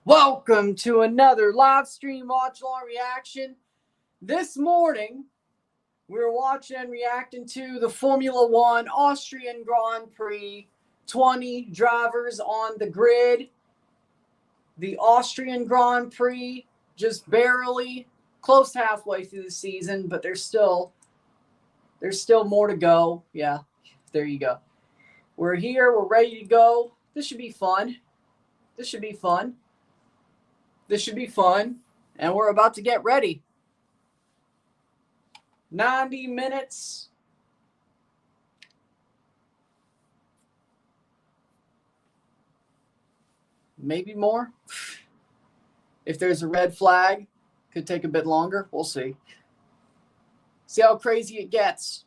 Welcome to another live stream Watchalong reaction. This morning, we're watching and reacting to the Formula One Austrian Grand Prix. 20 drivers on the grid. The Austrian Grand Prix just barely close to halfway through the season, but there's still more to go. Yeah, there you go. We're here. We're ready to go. This should be fun. And we're about to get ready. 90 minutes. Maybe more. If there's a red flag, could take a bit longer. We'll see. See how crazy it gets.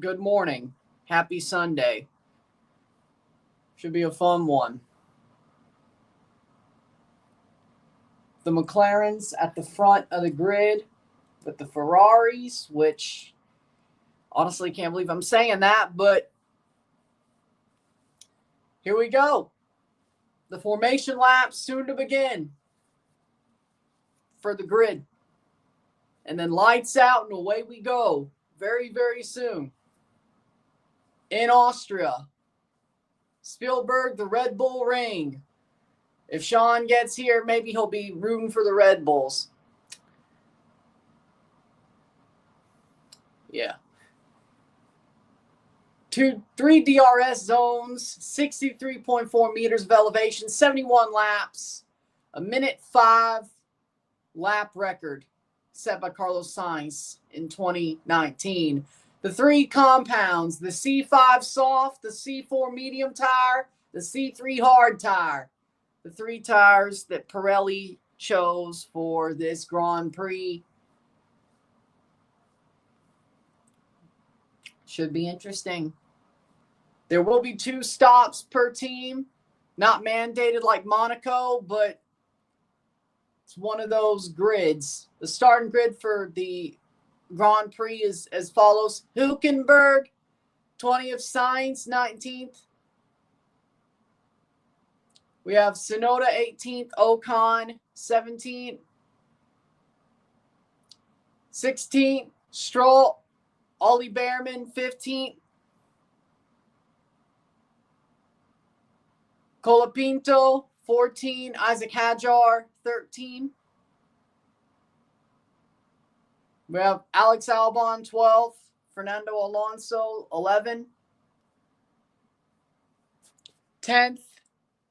Good morning. Happy Sunday. Should be a fun one. The McLarens at the front of the grid with the Ferraris, which honestly can't believe I'm saying that, but here we go. The formation lap soon to begin for the grid. And then lights out and away we go very, very soon. In Austria, Spielberg, the Red Bull Ring. If Sean gets here, maybe he'll be rooting for the Red Bulls. Yeah. 3 DRS zones, 63.4 meters of elevation, 71 laps, a minute 5 lap record set by Carlos Sainz in 2019. The 3 compounds, the C5 soft, the C4 medium tire, the C3 hard tire. The 3 tires that Pirelli chose for this Grand Prix. Should be interesting. There will be 2 stops per team. Not mandated like Monaco, but it's one of those grids. The starting grid for the Grand Prix is as follows. Hülkenberg, 20th, Sainz, 19th. We have Sonoda 18th, Ocon 17th. 16th, Stroll, Ollie Behrman 15th. Colapinto 14, Isaac Hadjar 13. We have Alex Albon 12, Fernando Alonso 11. 10th,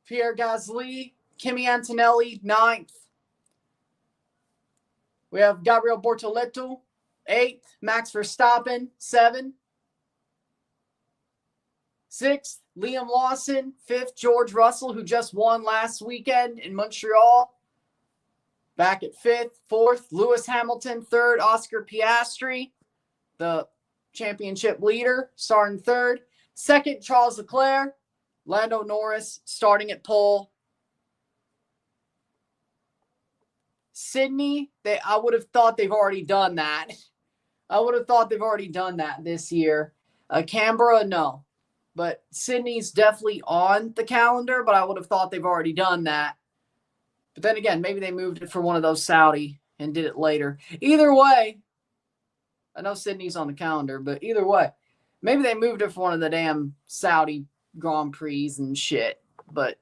Pierre Gasly, Kimi Antonelli, 9th. We have Gabriel Bortoleto, 8th. Max Verstappen, 7th. 6th, Liam Lawson. 5th, George Russell, who just won last weekend in Montreal. Back at 5th. 4th, Lewis Hamilton. 3rd, Oscar Piastri, the championship leader, starting 3rd. 2nd, Charles Leclerc. Lando Norris starting at pole. Sydney, I would have thought they've already done that. This year. Canberra, no. But Sydney's definitely on the calendar, but I would have thought they've already done that. But then again, maybe they moved it for one of those Saudi and did it later. Either way, I know Sydney's on the calendar, but either way, maybe they moved it for one of the damn Saudi Grand Prix and shit. But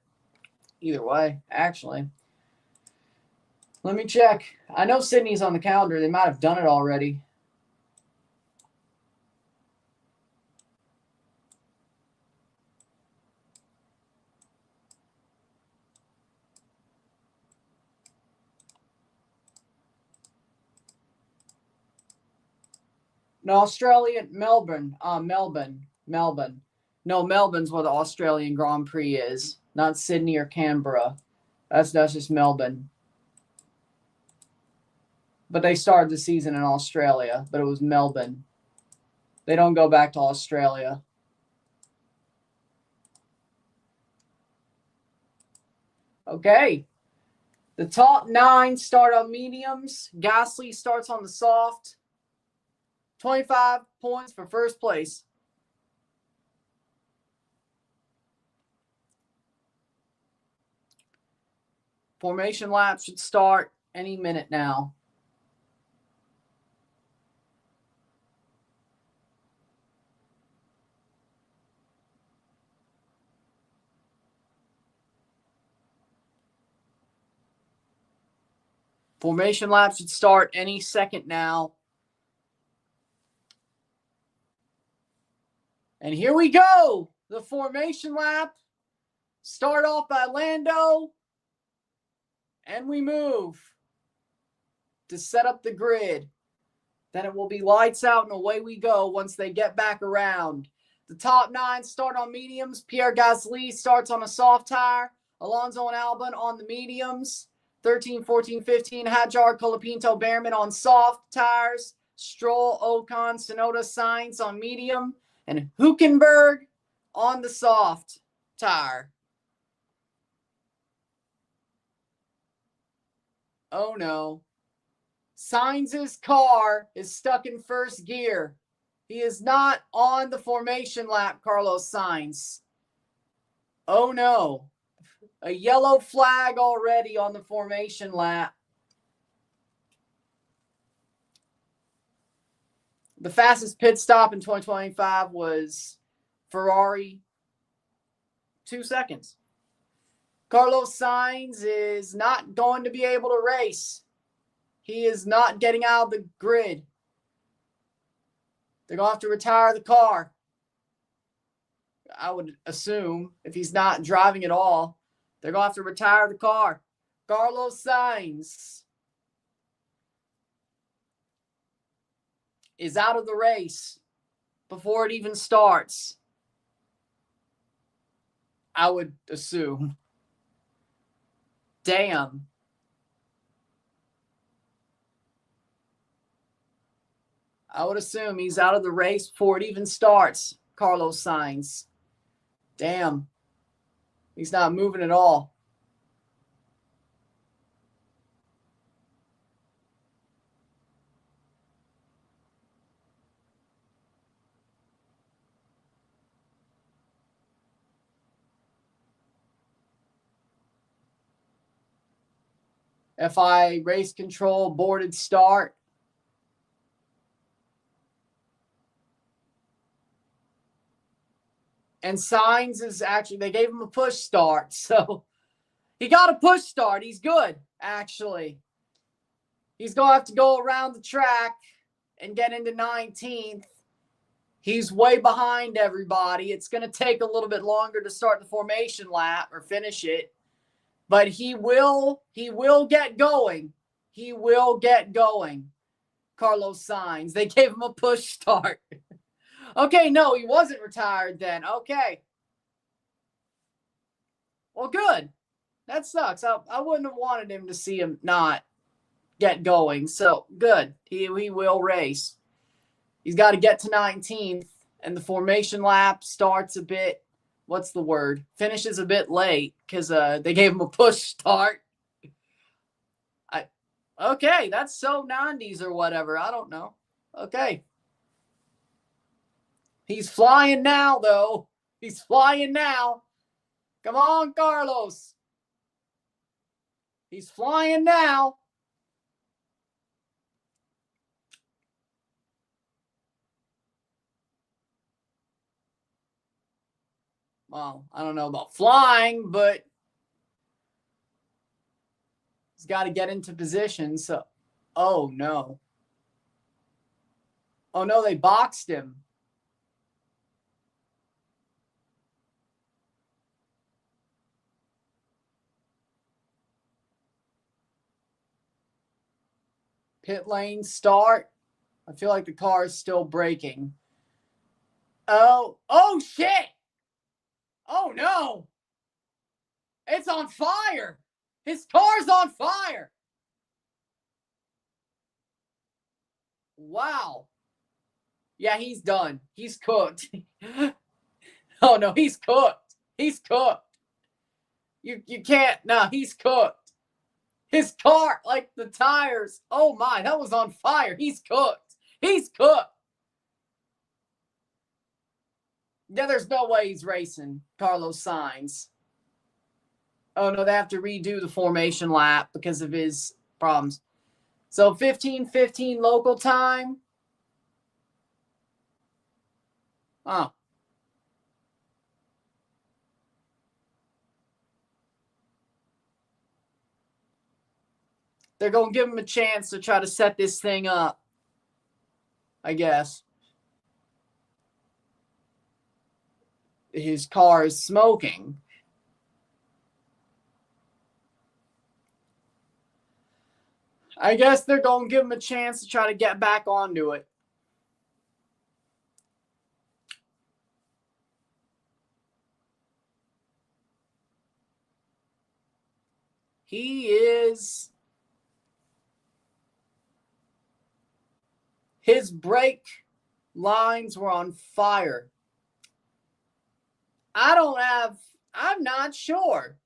either way, actually, let me check. I know Sydney's on the calendar. They might have done it already. No, Australia, Melbourne. Melbourne. No, Melbourne's where the Australian Grand Prix is, not Sydney or Canberra. That's just Melbourne. But they started the season in Australia, but it was Melbourne. They don't go back to Australia. Okay. The top 9 start on mediums. Gasly starts on the soft. 25 points for first place. Formation lap should start any minute now. Formation lap should start any second now. And here we go. The formation lap. Start off by Lando. And we move to set up the grid. Then it will be lights out and away we go once they get back around. The top 9 start on mediums. Pierre Gasly starts on a soft tire. Alonso and Albon on the mediums. 13, 14, 15, Hadjar, Colapinto, Behrman on soft tires. Stroll, Ocon, Tsunoda, Sainz on medium. And Hülkenberg on the soft tire. Oh no. Sainz's car is stuck in first gear. He is not on the formation lap, Carlos Sainz. Oh no. A yellow flag already on the formation lap. The fastest pit stop in 2025 was Ferrari. 2 seconds. Carlos Sainz is not going to be able to race. He is not getting out of the grid. They're going to have to retire the car. I would assume if he's not driving at all. They're going to have to retire the car. Carlos Sainz is out of the race before it even starts. I would assume. Damn. I would assume he's out of the race before it even starts. Carlos Sainz. Damn. He's not moving at all. FI race control boarded start. And Sainz is actually, they gave him a push start. So he got a push start. He's good, actually. He's going to have to go around the track and get into 19th. He's way behind everybody. It's going to take a little bit longer to start the formation lap or finish it. But he will get going. He will get going. Carlos Sainz. They gave him a push start. Okay, no, he wasn't retired then. Okay. Well, good. That sucks. I wouldn't have wanted him to see him not get going. So, good. He will race. He's got to get to 19th, and the formation lap starts a bit, what's the word? Finishes a bit late because they gave him a push start. Okay, that's so 90s or whatever. I don't know. Okay. He's flying now, though. He's flying now. Come on, Carlos. He's flying now. Well, I don't know about flying, but he's got to get into position. So, oh, no. Oh, no, they boxed him. Pit lane start. I feel like the car is still braking. Oh, shit. Oh, no. It's on fire. His car's on fire. Wow. Yeah, he's done. He's cooked. Oh, no, he's cooked. He's cooked. You can't. No, he's cooked. His car, like the tires. Oh, my, that was on fire. He's cooked. He's cooked. Yeah, there's no way he's racing Carlos Sainz. Oh, no, they have to redo the formation lap because of his problems. So 15:15 local time. Oh. They're going to give him a chance to try to set this thing up, I guess. His car is smoking. I guess they're going to give him a chance to try to get back onto it. He is... His brake lines were on fire. I'm not sure.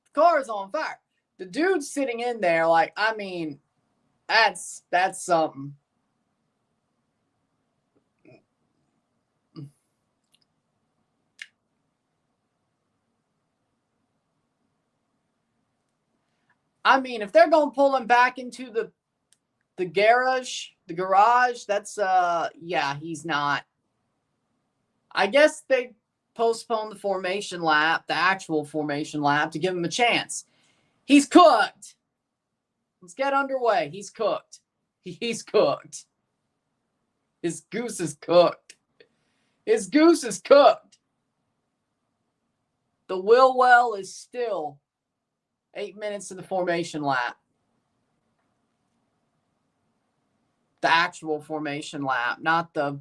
The car is on fire. The dude's sitting in there like, I mean, that's something. I mean, if they're going to pull him back into the garage, that's, yeah, he's not. I guess they postponed the formation lap, the actual formation lap, to give him a chance. He's cooked. Let's get underway. He's cooked. He's cooked. His goose is cooked. His goose is cooked. The wheel well is still 8 minutes to the formation lap. The actual formation lap, not the...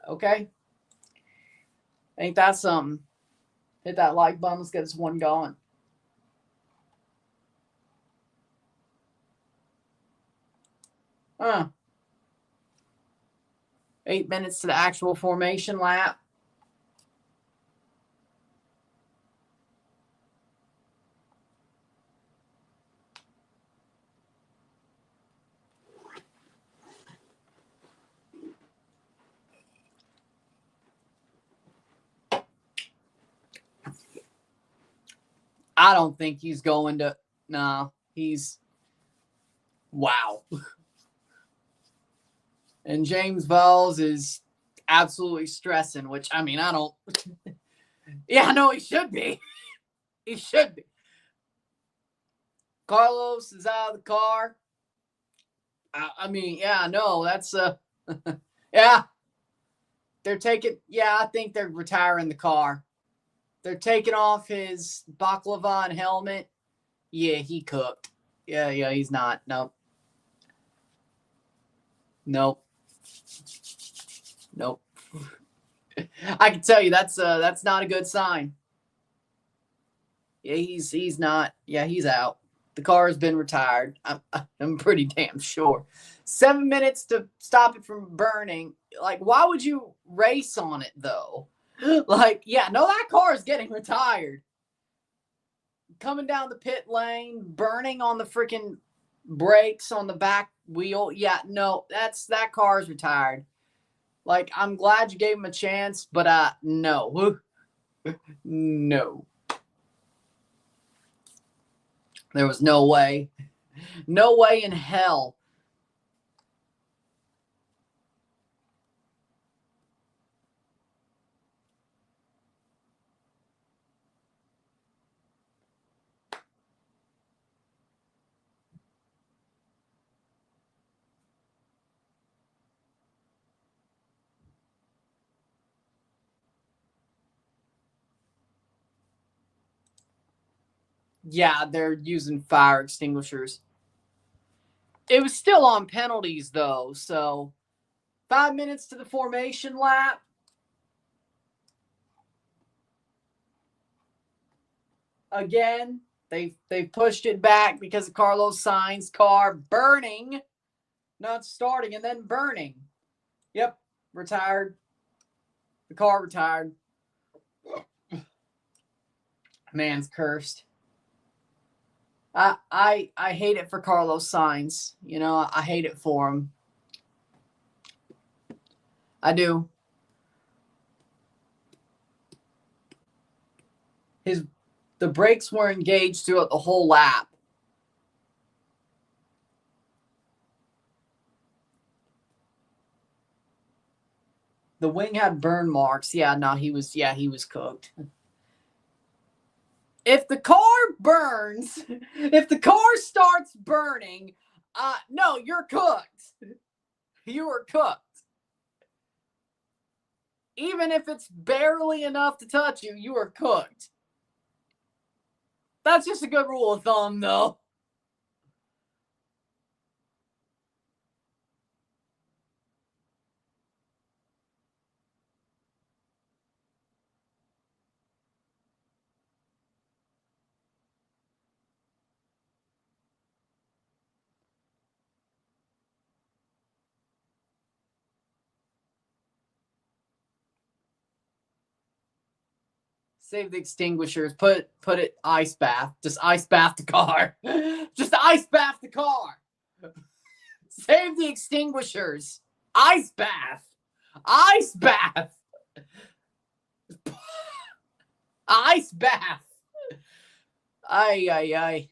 Okay. Ain't that something? Hit that like button. Let's get this one going. Huh. 8 minutes to the actual formation lap. I don't think he's going to... No, he's... Wow. And James Vowles is absolutely stressing, which, I mean, I don't... Yeah, no, he should be. He should be. Carlos is out of the car. I mean, yeah, no, that's... yeah. They're taking... Yeah, I think they're retiring the car. They're taking off his baklava and helmet. Yeah, he cooked. Yeah, he's not. Nope. Nope. Nope. I can tell you that's not a good sign. Yeah, he's not. Yeah, he's out. The car has been retired. I'm pretty damn sure. 7 minutes to stop it from burning. Like, why would you race on it though? Like, yeah, no, that car is getting retired. Coming down the pit lane, burning on the freaking brakes on the back wheel. Yeah, no, that car is retired. Like, I'm glad you gave him a chance, but no. No. There was no way. No way in hell. Yeah, they're using fire extinguishers. It was still on penalties, though, so 5 minutes to the formation lap. Again, they pushed it back because of Carlos Sainz's car burning, not starting, and then burning. Yep, retired. The car retired. Man's cursed. I hate it for Carlos Sainz. You know, I hate it for him. I do. the brakes were engaged throughout the whole lap. The wing had burn marks. Yeah, no, he was cooked. If the car burns, if the car starts burning, no, you're cooked. You are cooked. Even if it's barely enough to touch you, you are cooked. That's just a good rule of thumb, though. Save the extinguishers. Put it ice bath. Just ice bath the car. Just ice bath the car. Save the extinguishers. Ice bath. Ice bath. Ice bath. Ay.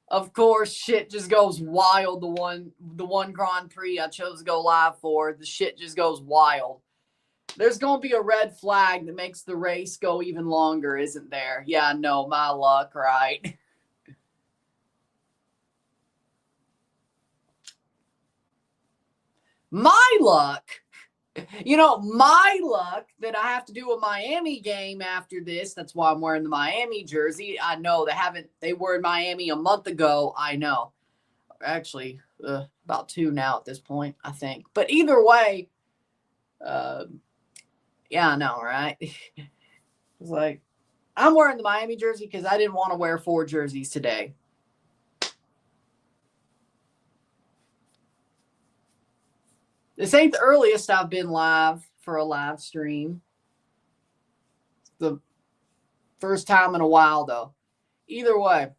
Of course, shit just goes wild. The one Grand Prix I chose to go live for, the shit just goes wild. There's going to be a red flag that makes the race go even longer, isn't there? Yeah, no, my luck, right? My luck. You know, my luck that I have to do a Miami game after this. That's why I'm wearing the Miami jersey. I know they were in Miami a month ago. I know. Actually, about 2 now at this point, I think. But either way, yeah, I know, right? It's like, I'm wearing the Miami jersey because I didn't want to wear 4 jerseys today. This ain't the earliest I've been live for a live stream. It's the first time in a while, though. Either way.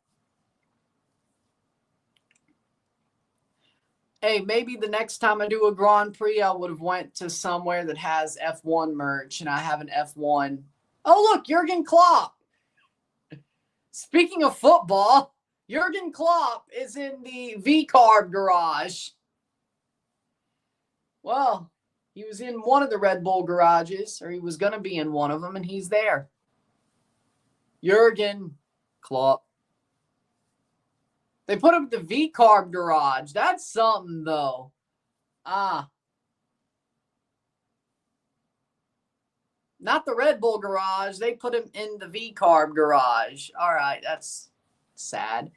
Hey, maybe the next time I do a Grand Prix, I would have went to somewhere that has F1 merch, and I have an F1. Oh, look, Jurgen Klopp. Speaking of football, Jurgen Klopp is in the V-Carb garage. Well, he was in one of the Red Bull garages, or he was going to be in one of them, and he's there. Jurgen Klopp. They put him at the V-Carb garage. That's something, though. Not the Red Bull garage. They put him in the V-Carb garage. All right, that's sad.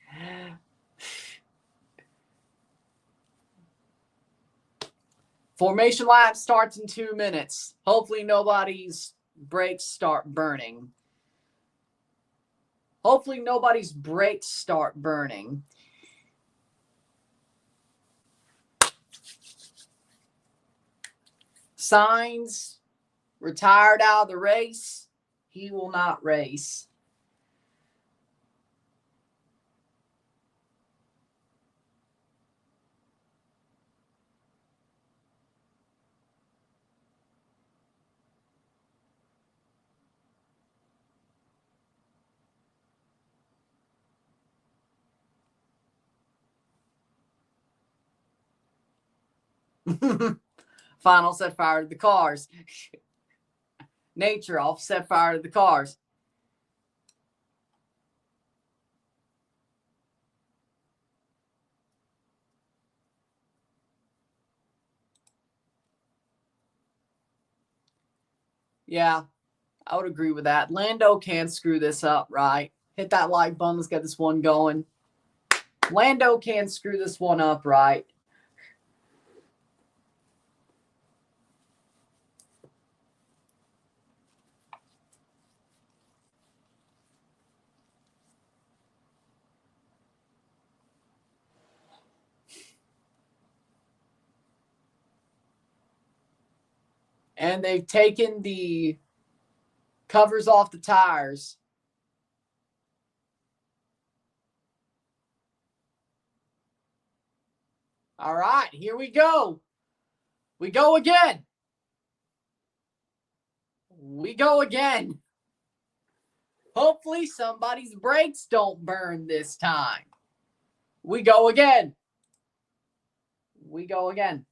Formation lap starts in 2 minutes. Hopefully nobody's brakes start burning. Hopefully nobody's brakes start burning. Sainz retired out of the race. He will not race. Final set fire to the cars. Nature off, set fire to the cars. Yeah, I would agree with that. Lando can't screw this up, right? Hit that like button. Let's get this one going. Lando can't screw this one up, right? And they've taken the covers off the tires. All right, here we go. We go again. We go again. Hopefully somebody's brakes don't burn this time. We go again. We go again.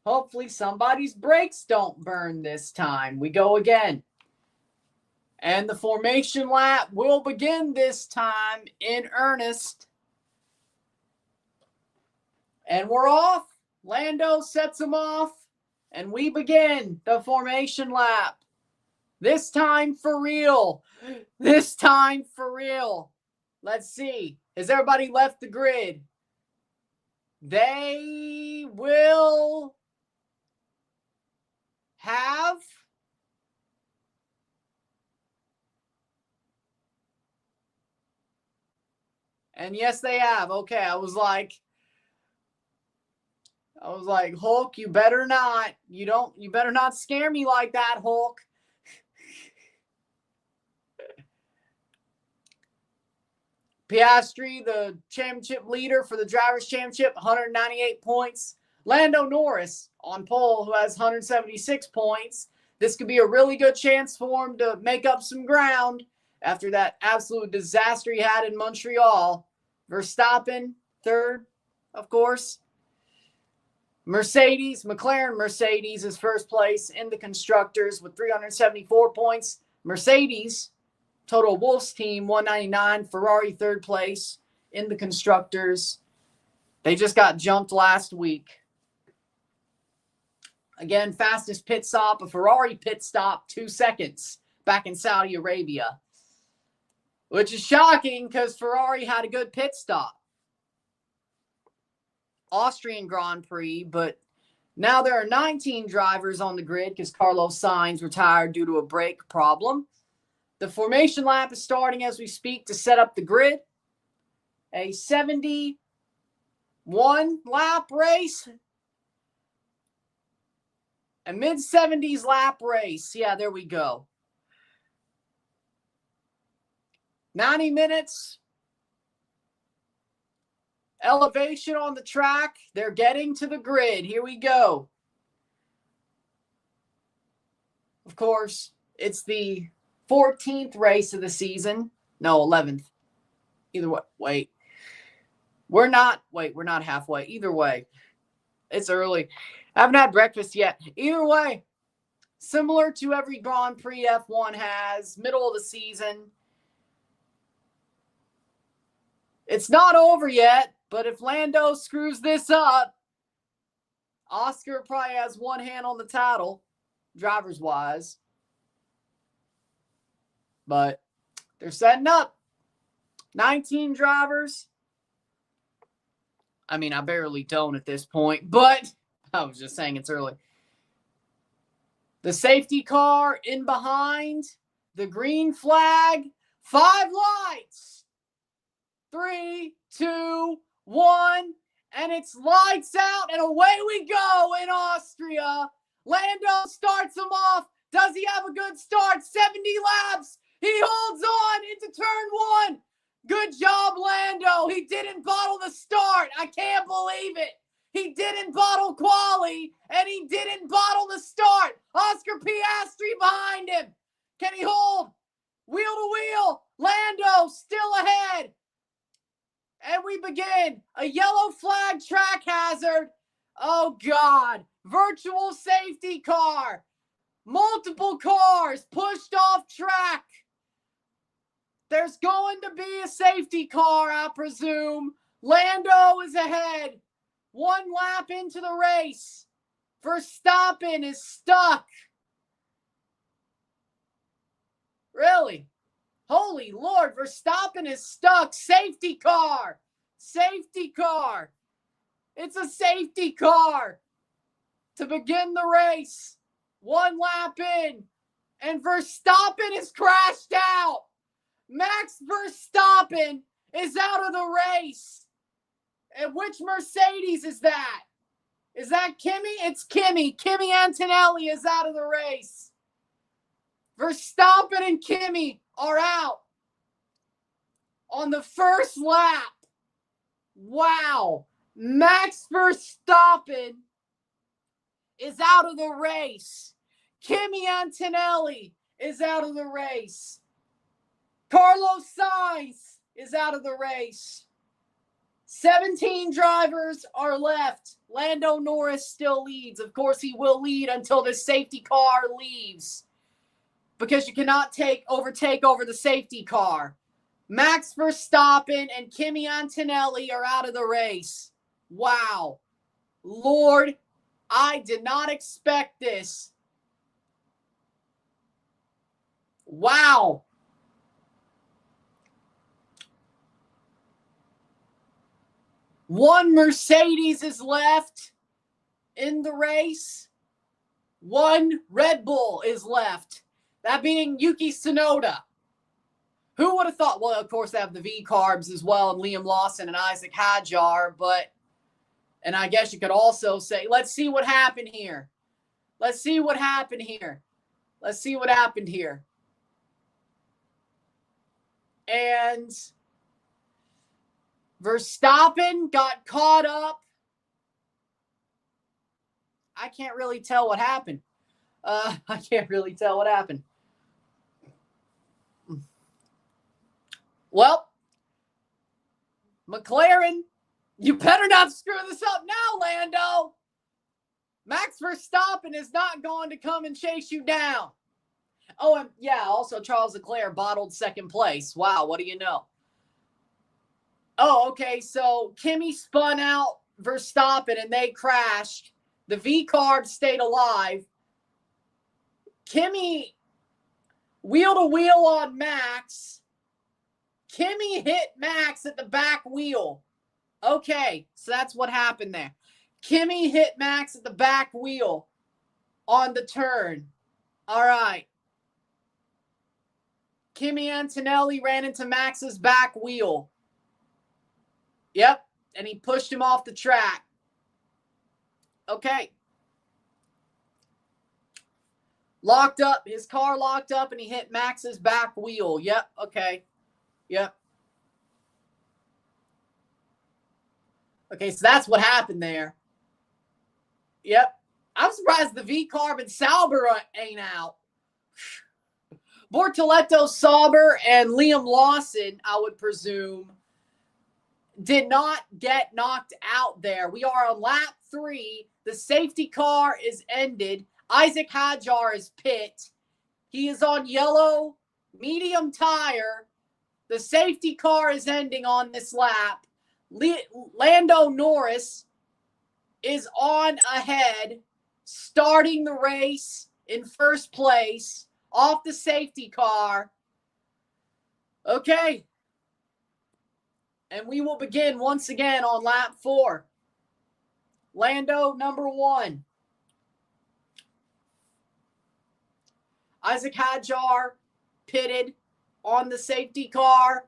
Hopefully somebody's brakes don't burn this time. We go again. And the formation lap will begin this time in earnest. And we're off. Lando sets them off. And we begin the formation lap. This time for real. This time for real. Let's see. Has everybody left the grid? They will have. And yes, they have. Okay, I was like, Hulk, you better not. You better not scare me like that, Hulk. Piastri, the championship leader for the Drivers' Championship, 198 points. Lando Norris on pole, who has 176 points. This could be a really good chance for him to make up some ground after that absolute disaster he had in Montreal. Verstappen, third, of course. Mercedes, McLaren-Mercedes is first place in the Constructors with 374 points. Mercedes, Total Wolff's team, 199. Ferrari, third place in the Constructors. They just got jumped last week. Again, fastest pit stop, a Ferrari pit stop, 2 seconds back in Saudi Arabia. Which is shocking because Ferrari had a good pit stop. Austrian Grand Prix, but now there are 19 drivers on the grid because Carlos Sainz retired due to a brake problem. The formation lap is starting as we speak to set up the grid. A 71 lap race. A mid-70s lap race. Yeah, there we go. 90 minutes. Elevation on the track. They're getting to the grid. Here we go. Of course, it's the 14th race of the season. No, 11th. Either way. Wait. We're not halfway. Either way. It's early. I haven't had breakfast yet. Either way. Similar to every Grand Prix F1 has. Middle of the season. It's not over yet, but if Lando screws this up, Oscar probably has one hand on the title, drivers-wise. But they're setting up. 19 drivers. I mean, I barely don't at this point, but I was just saying it's early. The safety car in behind, the green flag, 5 lights. 3, 2, 1, and it's lights out, and away we go in Austria. Lando starts him off. Does he have a good start? 70 laps. He holds on into turn 1. Good job, Lando. He didn't bottle the start. I can't believe it. He didn't bottle quali, and he didn't bottle the start. Oscar Piastri behind him. Can he hold? Wheel to wheel. Lando still ahead. And we begin. A yellow flag track hazard. Oh, God. Virtual safety car. Multiple cars pushed off track. There's going to be a safety car, I presume. Lando is ahead. 1 lap into the race. Verstappen is stuck. Really? Holy Lord, Verstappen is stuck. Safety car. Safety car. It's a safety car to begin the race. 1 lap in. And Verstappen is crashed out. Max Verstappen is out of the race. And which Mercedes is that? Is that Kimi? It's Kimi. Kimi Antonelli is out of the race. Verstappen and Kimi are out on the first lap. Wow. Max Verstappen is out of the race. Kimi Antonelli is out of the race. Carlos Sainz is out of the race. 17 drivers are left. Lando Norris still leads. Of course, he will lead until the safety car leaves, because you cannot overtake over the safety car. Max Verstappen and Kimi Antonelli are out of the race. Wow. Lord, I did not expect this. Wow. One Mercedes is left in the race. One Red Bull is left. That being Yuki Tsunoda. Who would have thought? Well, of course, they have the V-Carbs as well, and Liam Lawson and Isaac Hadjar, and I guess you could also say, let's see what happened here. Let's see what happened here. Let's see what happened here. And Verstappen got caught up. I can't really tell what happened. I can't really tell what happened. Well, McLaren, you better not screw this up now, Lando. Max Verstappen is not going to come and chase you down. Oh, and yeah, also Charles Leclerc bottled second place. Wow, what do you know? Oh, okay, so Kimi spun out Verstappen and they crashed. The V-Carb stayed alive. Kimi wheel to wheel on Max. Kimi hit Max at the back wheel. Okay, so that's what happened there. Kimi hit Max at the back wheel on the turn. All right. Kimi Antonelli ran into Max's back wheel. Yep, and he pushed him off the track. Okay. Locked up. His car locked up, and he hit Max's back wheel. Yep, okay. Yep. Okay, so that's what happened there. Yep. I'm surprised the V-Carb and Sauber ain't out. Bortoleto, Sauber, and Liam Lawson, I would presume, did not get knocked out there. We are on lap 3. The safety car is ended. Isaac Hadjar is pit. He is on yellow, medium tire. The safety car is ending on this lap. Lando Norris is on ahead, starting the race in first place off the safety car. Okay. And we will begin once again on lap 4. Lando, number 1. Isaac Hadjar pitted on the safety car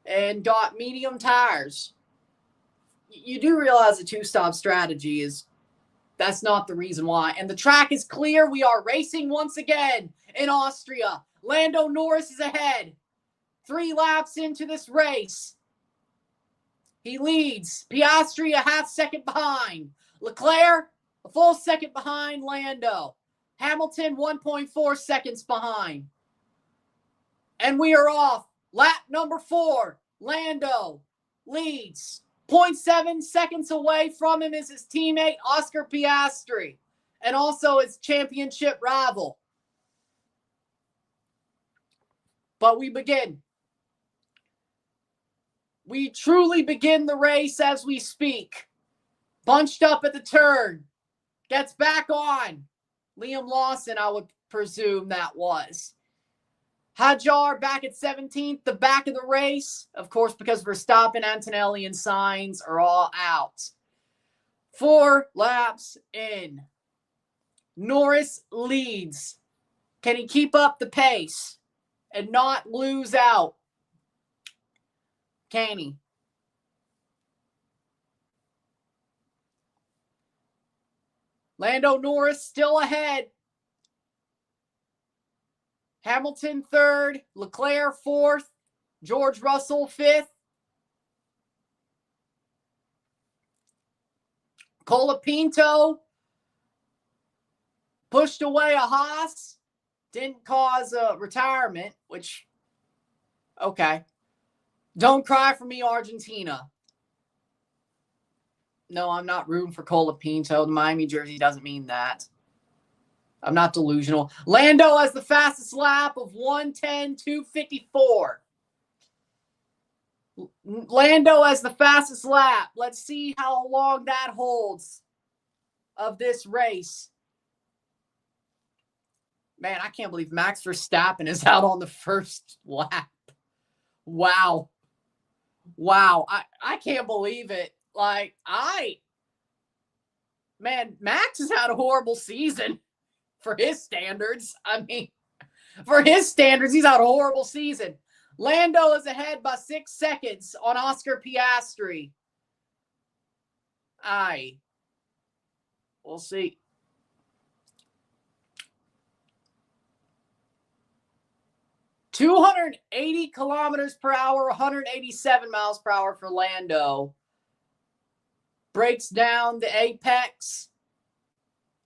and got medium tires. You do realize the two-stop strategy that's not the reason why. And the track is clear. We are racing once again in Austria. Lando Norris is ahead. 3 laps into this race. He leads. Piastri a half second behind. Leclerc a full second behind Lando. Hamilton 1.4 seconds behind. And we are off. Lap number 4. Lando leads. 0.7 seconds away from him is his teammate Oscar Piastri, and also his championship rival. But we begin. We truly begin the race as we speak. Bunched up at the turn. Gets back on. Liam Lawson, I would presume that was. Hadjar back at 17th, the back of the race. Of course, because Verstappen, Antonelli, and Sainz are all out. 4 laps in. Norris leads. Can he keep up the pace and not lose out? Can he? Lando Norris still ahead. Hamilton 3rd, Leclerc 4th, George Russell 5th. Colapinto pushed away a Haas. didn't cause a retirement, which, okay. Don't cry for me, Argentina. No, I'm not rooting for Colapinto. The Miami jersey doesn't mean that. I'm not delusional. Lando has the fastest lap of 1:10.254. Lando has the fastest lap. Let's see how long that holds of this race. Man, I can't believe Max Verstappen is out on the first lap. Wow. I can't believe it. Like, Max has had a horrible season for his standards. I mean, for his standards, he's had a horrible season. Lando is ahead by 6 seconds on Oscar Piastri. We'll see. $280 kilometers per hour, 187 miles per hour for Lando. Breaks down the apex.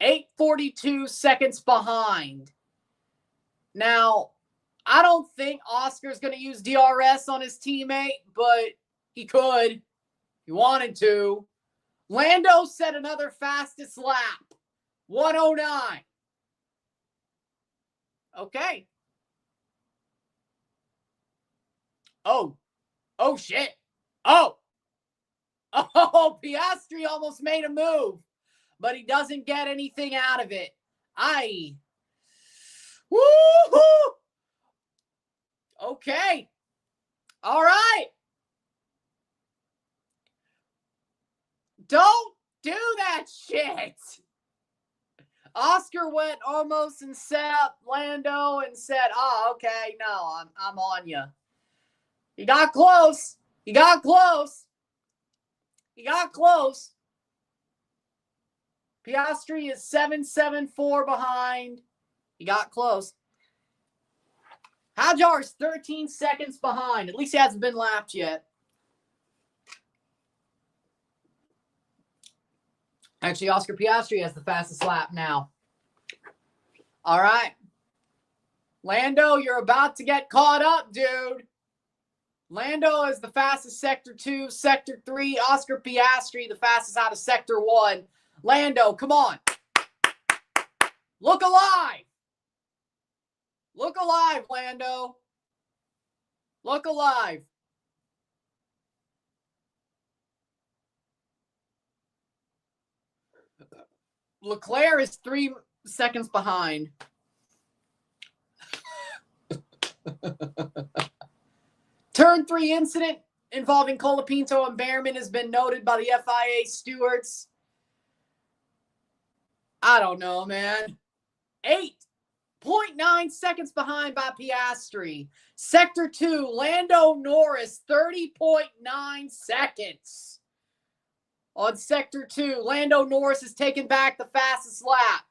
8:42 seconds behind. Now, I don't think Oscar's going to use DRS on his teammate, but he could if he wanted to. Lando set another fastest lap. 1:09. Okay. Oh, shit. Oh, Piastri almost made a move, but he doesn't get anything out of it. Woo-hoo! Okay. All right. Don't do that shit. Oscar went almost and set up Lando and said, okay, no, I'm on you. He got close. Piastri is 7.74 behind. He got close. Hadjar's 13 seconds behind. At least he hasn't been lapped yet. Actually, Oscar Piastri has the fastest lap now. All right. Lando, you're about to get caught up, dude. Lando is the fastest Sector 2, Sector 3. Oscar Piastri, the fastest out of Sector 1. Lando, come on. Look alive. Look alive, Lando. Look alive. Leclerc is 3 seconds behind. Turn 3 incident involving Colapinto and Behrman has been noted by the FIA stewards. I don't know, man. 8.9 seconds behind by Piastri. Sector 2, Lando Norris, 30.9 seconds. On Sector 2, Lando Norris has taken back the fastest lap.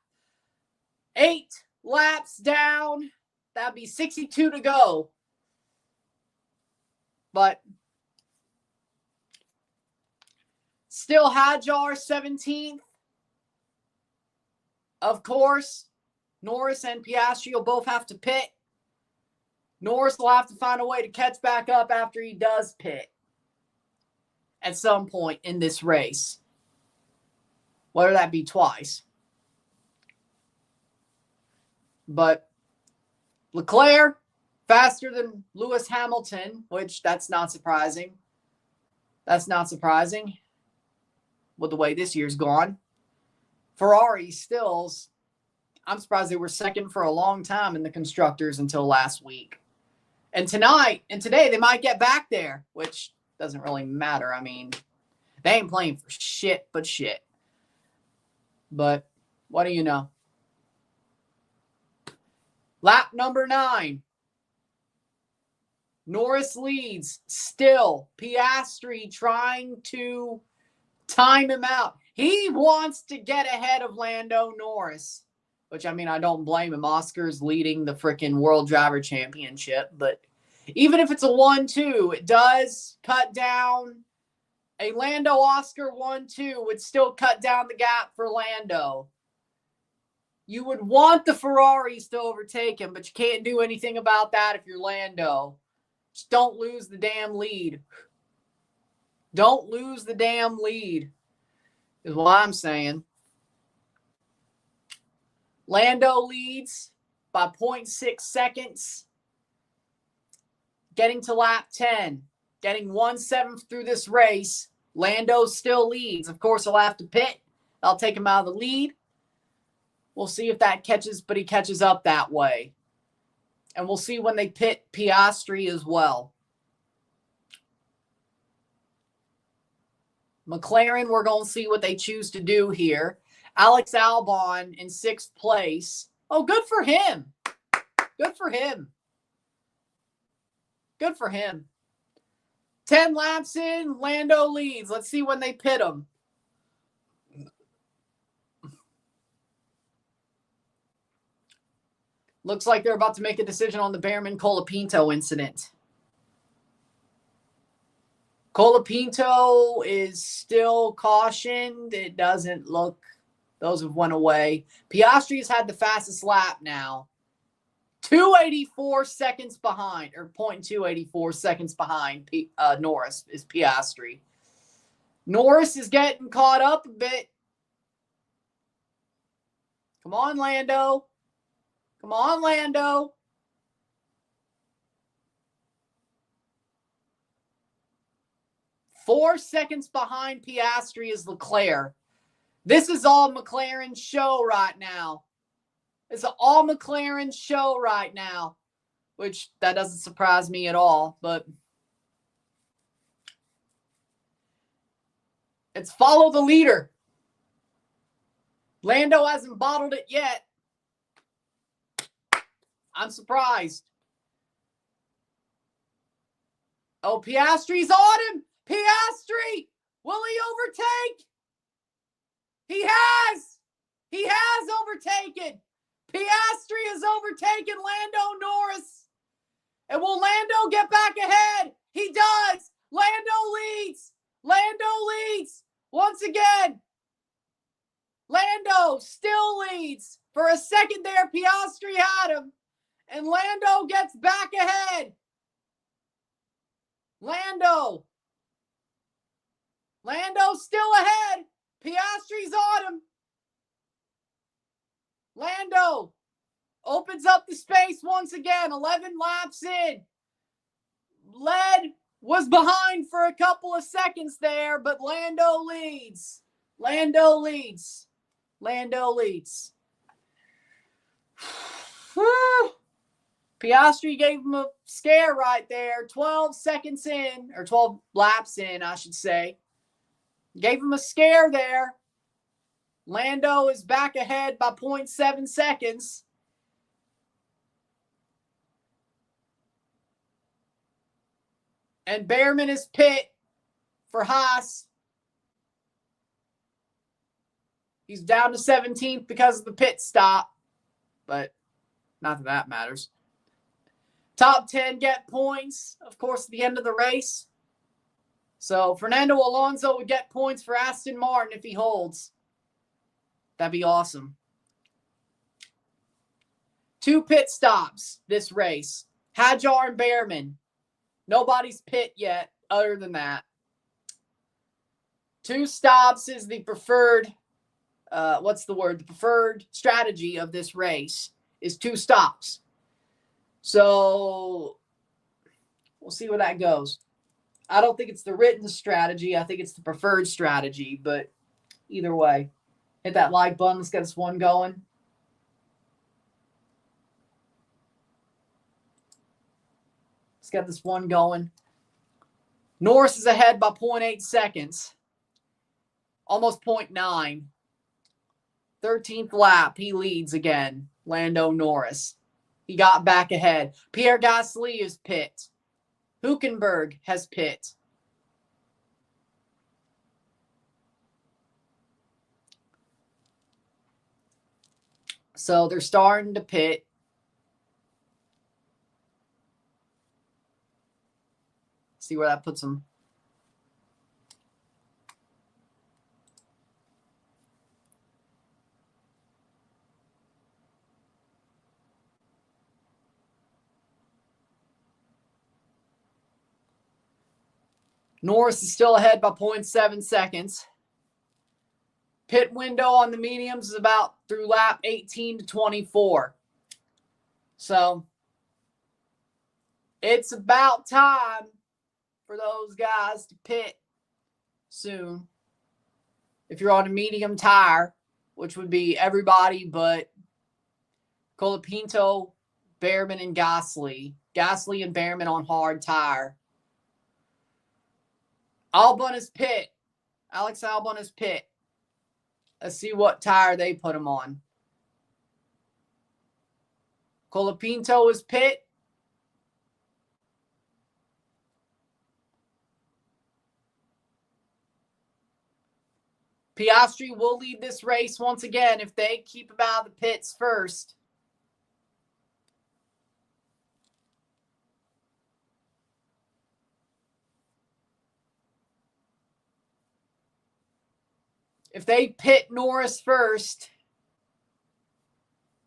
8 laps down. That'd be 62 to go. But still Hadjar 17th. Of course, Norris and Piastri will both have to pit. Norris will have to find a way to catch back up after he does pit at some point in this race. Whether that be twice. But Leclerc, faster than Lewis Hamilton, which that's not surprising. That's not surprising with the way this year's gone. Ferrari stills, I'm surprised they were second for a long time in the constructors until last week. And tonight and today they might get back there, which doesn't really matter. I mean, they ain't playing for shit but shit. But what do you know? Lap number 9. Norris leads still. Piastri trying to time him out. He wants to get ahead of Lando Norris, which, I mean, I don't blame him. Oscar's leading the freaking World Driver Championship, but even if it's a 1-2, it does cut down. A Lando Oscar 1-2 would still cut down the gap for Lando. You would want the Ferraris to overtake him, but you can't do anything about that if you're Lando. Just don't lose the damn lead. Don't lose the damn lead, is what I'm saying. Lando leads by 0.6 seconds. Getting to lap 10. Getting 1/7 through this race. Lando still leads. Of course, he'll have to pit. I'll take him out of the lead. We'll see if that catches, but he catches up that way. And we'll see when they pit Piastri as well. McLaren, we're going to see what they choose to do here. Alex Albon in 6th place. Oh, good for him. Good for him. Good for him. 10 laps in, Lando leads. Let's see when they pit him. Looks like they're about to make a decision on the Behrman Colapinto incident. Colapinto is still cautioned. It doesn't look, those have went away. Piastri has had the fastest lap now. 284 seconds behind, or 0.284 seconds behind Norris is Piastri. Norris is getting caught up a bit. Come on, Lando. Come on, Lando. Four seconds behind Piastri is Leclerc. This is all McLaren's show right now. It's an all McLaren show right now, which that doesn't surprise me at all, but it's follow the leader. Lando hasn't bottled it yet. I'm surprised. Oh, Piastri's on him. Piastri, will he overtake? He has. He has overtaken. Piastri has overtaken Lando Norris. And will Lando get back ahead? He does. Lando leads. Lando leads. Once again. Lando still leads. For a second there, Piastri had him. And Lando gets back ahead. Lando still ahead. Piastri's on him. Lando opens up the space once again. 11 laps in. Led was behind for a couple of seconds there, but Lando leads. Lando leads. Lando leads. Piastri gave him a scare right there. 12 seconds in, or 12 laps in, I should say. Gave him a scare there. Lando is back ahead by 0.7 seconds. And Behrman is pit for Haas. He's down to 17th because of the pit stop. But not that that matters. Top 10 get points, of course, at the end of the race. So Fernando Alonso would get points for Aston Martin if he holds. That'd be awesome. 2 pit stops this race. Hadjar and Behrman. Nobody's pit yet other than that. 2 stops is the preferred, the preferred strategy of this race is 2 stops. So we'll see where that goes. I don't think it's the written strategy. I think it's the preferred strategy, but either way. Hit that like button. Let's get this one going. Let's get this one going. Norris is ahead by 0.8 seconds. Almost 0.9. 13th lap. He leads again. Lando Norris. He got back ahead. Pierre Gasly is pit. Hülkenberg has pit. So they're starting to pit. See where that puts them. Norris is still ahead by 0.7 seconds. Pit window on the mediums is about through lap 18 to 24. So it's about time for those guys to pit soon. If you're on a medium tire, which would be everybody but Colapinto, Behrman, and Gasly. Gasly and Behrman on hard tire. Albon is pit. Alex Albon is pit. Let's see what tire they put him on. Colapinto is pit. Piastri will lead this race once again if they keep him out of the pits first. If they pit Norris first,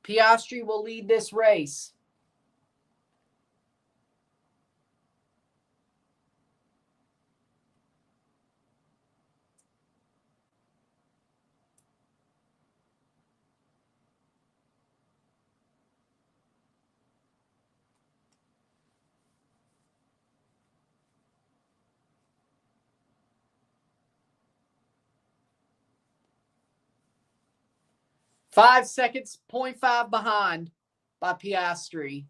Piastri will lead this race. Five seconds, 0.5 behind by Piastri.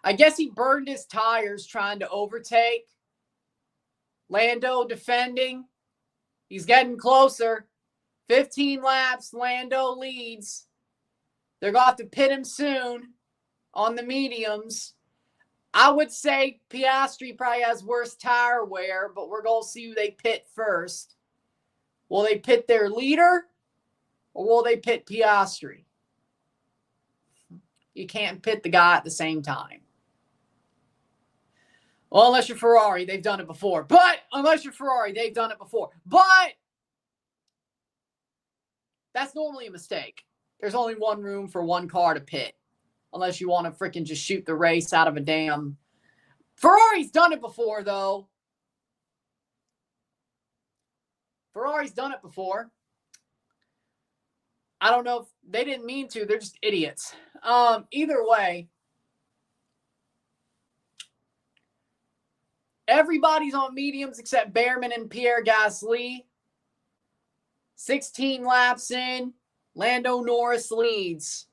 I guess he burned his tires trying to overtake. Lando defending. He's getting closer. 15 laps, Lando leads. They're going to have to pit him soon on the mediums. I would say Piastri probably has worse tire wear, but we're going to see who they pit first. Will they pit their leader or will they pit Piastri? You can't pit the guy at the same time. Well, unless you're Ferrari, they've done it before. But that's normally a mistake. There's only one room for one car to pit. Unless you want to freaking just shoot the race out of a damn... Ferrari's done it before, though. Ferrari's done it before. I don't know if they didn't mean to. They're just idiots. Either way, everybody's on mediums except Behrman and Pierre Gasly. 16 laps in, Lando Norris leads.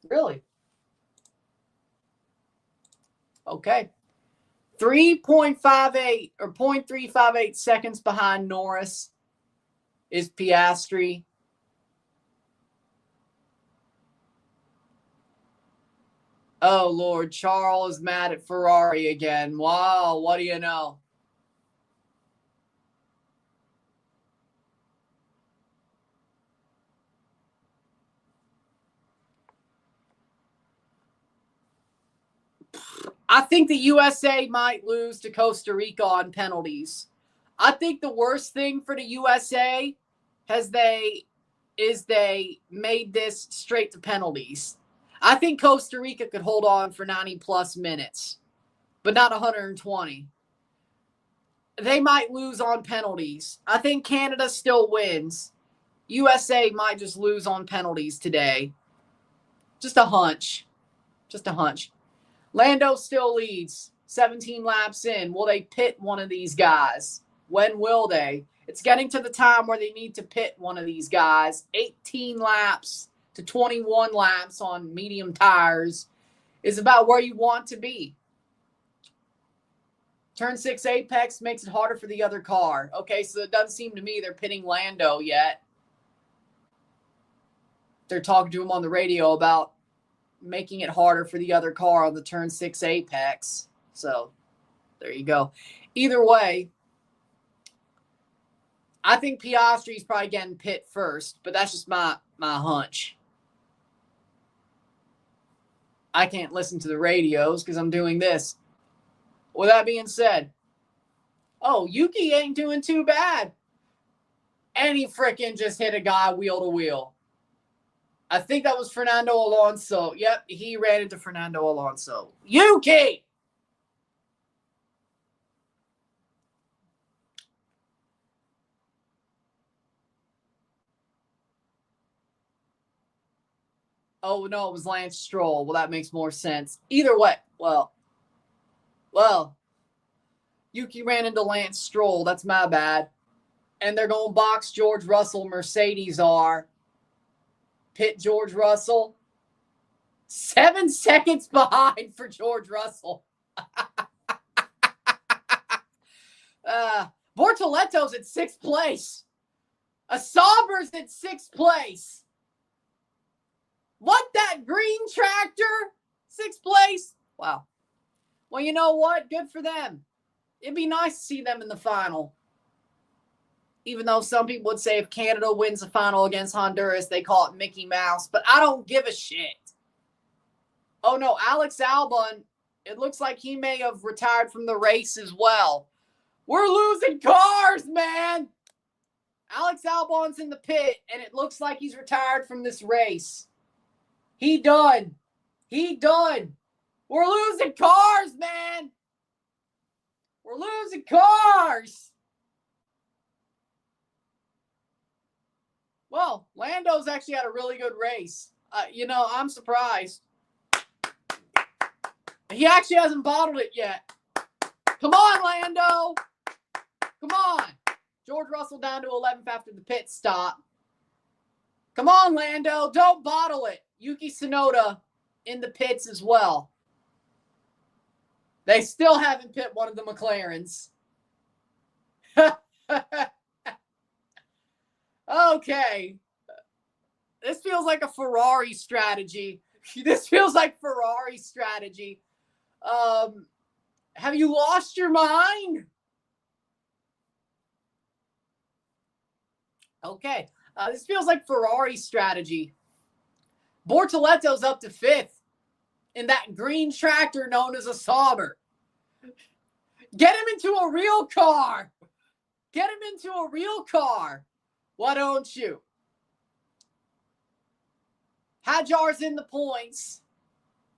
Really? Okay. 3.58 or 0.358 seconds behind Norris is Piastri. Oh, Lord. Charles is mad at Ferrari again. Wow. What do you know? I think the USA might lose to Costa Rica on penalties. I think the worst thing for the USA is they made this straight to penalties. I think Costa Rica could hold on for 90-plus minutes, but not 120. They might lose on penalties. I think Canada still wins. USA might just lose on penalties today. Just a hunch. Lando still leads, 17 laps in. Will they pit one of these guys? When will they? It's getting to the time where they need to pit one of these guys. 18 laps to 21 laps on medium tires is about where you want to be. Turn 6 apex makes it harder for the other car. Okay, so it doesn't seem to me they're pitting Lando yet. They're talking to him on the radio about making it harder for the other car on the turn 6 apex. So there you go. Either way, I think Piastri's probably getting pit first, but that's just my hunch. I can't listen to the radios because I'm doing this. With that being said, Oh, Yuki ain't doing too bad. And he freaking just hit a guy wheel to wheel. I think that was Fernando Alonso. Yep, he ran into Fernando Alonso. Yuki! Oh, no, it was Lance Stroll. Well, that makes more sense. Either way, well, Yuki ran into Lance Stroll. That's my bad. And they're going to box George Russell. Mercedes are. Pit George Russell. 7 seconds behind for George Russell. Bortoletto's at 6th place. A Sauber's at 6th place. What, that green tractor? 6th place? Wow. Well, you know what? Good for them. It'd be nice to see them in the final. Even though some people would say if Canada wins the final against Honduras, they call it Mickey Mouse. But I don't give a shit. Oh, no. Alex Albon, it looks like he may have retired from the race as well. We're losing cars, man. Alex Albon's in the pit, and it looks like he's retired from this race. He done. We're losing cars, man. We're losing cars. Well, Lando's actually had a really good race. I'm surprised. He actually hasn't bottled it yet. Come on, Lando. Come on. George Russell down to 11th after the pit stop. Come on, Lando. Don't bottle it. Yuki Tsunoda in the pits as well. They still haven't pit one of the McLarens. Okay. This feels like a Ferrari strategy. Have you lost your mind? Okay. This feels like Ferrari strategy. Bortoletto's up to 5th in that green tractor known as a Sauber. Get him into a real car. Why don't you? Hadjar's in the points.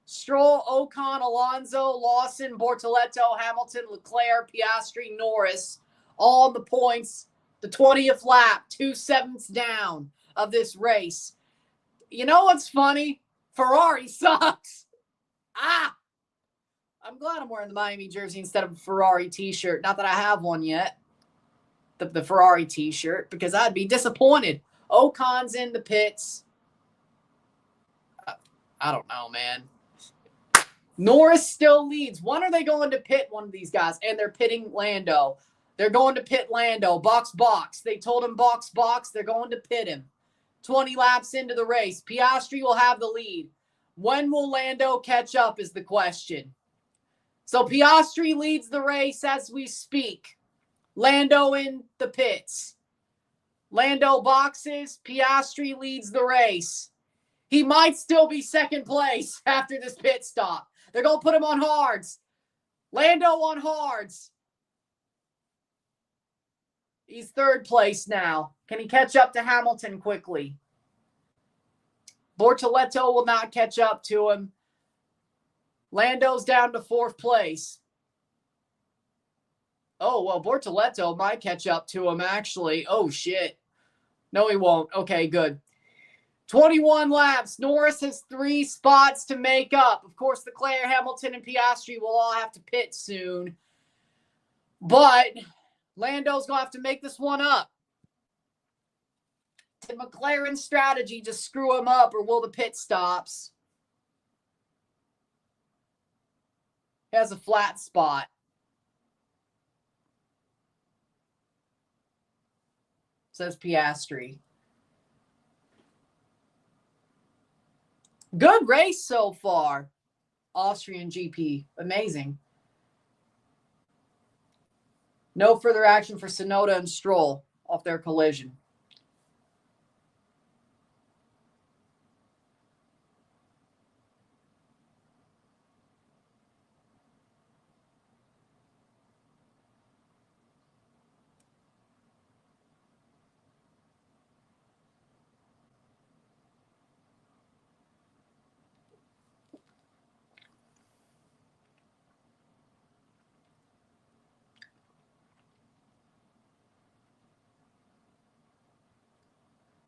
Stroll, Ocon, Alonso, Lawson, Bortoletto, Hamilton, Leclerc, Piastri, Norris, all in the points. The 20th lap, 2/7 down of this race. You know what's funny? Ferrari sucks. I'm glad I'm wearing the Miami jersey instead of a Ferrari t-shirt. Not that I have one yet. The Ferrari t-shirt, because I'd be disappointed. Ocon's in the pits. I don't know, man. Norris still leads. When are they going to pit one of these guys? And they're pitting Lando. They're going to pit Lando. Box. They told him box. They're going to pit him. 20 laps into the race. Piastri will have the lead. When will Lando catch up is the question. So Piastri leads the race as we speak. Lando in the pits. Lando boxes. Piastri leads the race. He might still be 2nd place after this pit stop. They're going to put him on hards. Lando on hards. He's 3rd place now. Can he catch up to Hamilton quickly? Bortoletto will not catch up to him. Lando's down to 4th place. Oh, well, Bortoletto might catch up to him, actually. Oh, shit. No, he won't. Okay, good. 21 laps. Norris has 3 spots to make up. Of course, Leclerc, Hamilton, and Piastri will all have to pit soon. But Lando's going to have to make this one up. Did McLaren's strategy just screw him up, or will the pit stops? He has a flat spot. Says Piastri. Good race so far. Austrian GP. Amazing. No further action for Tsunoda and Stroll off their collision.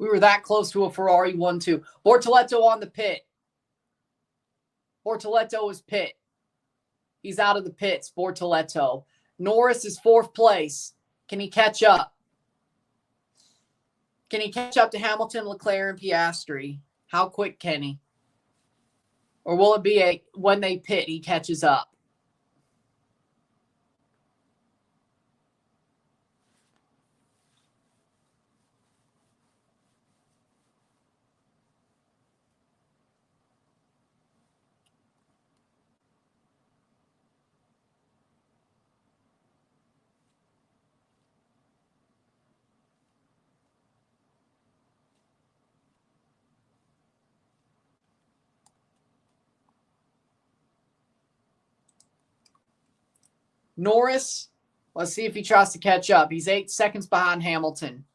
We were that close to a Ferrari 1-2. Bortoleto on the pit. Bortoleto is pit. He's out of the pits, Bortoleto. Norris is 4th place. Can he catch up? Can he catch up to Hamilton, Leclerc, and Piastri? How quick can he? Or will it be when they pit, he catches up? Norris, let's see if he tries to catch up. He's 8 seconds behind Hamilton.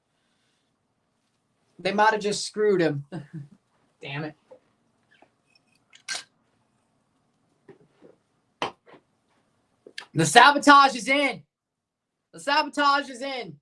They might have just screwed him. Damn it. The sabotage is in. The sabotage is in.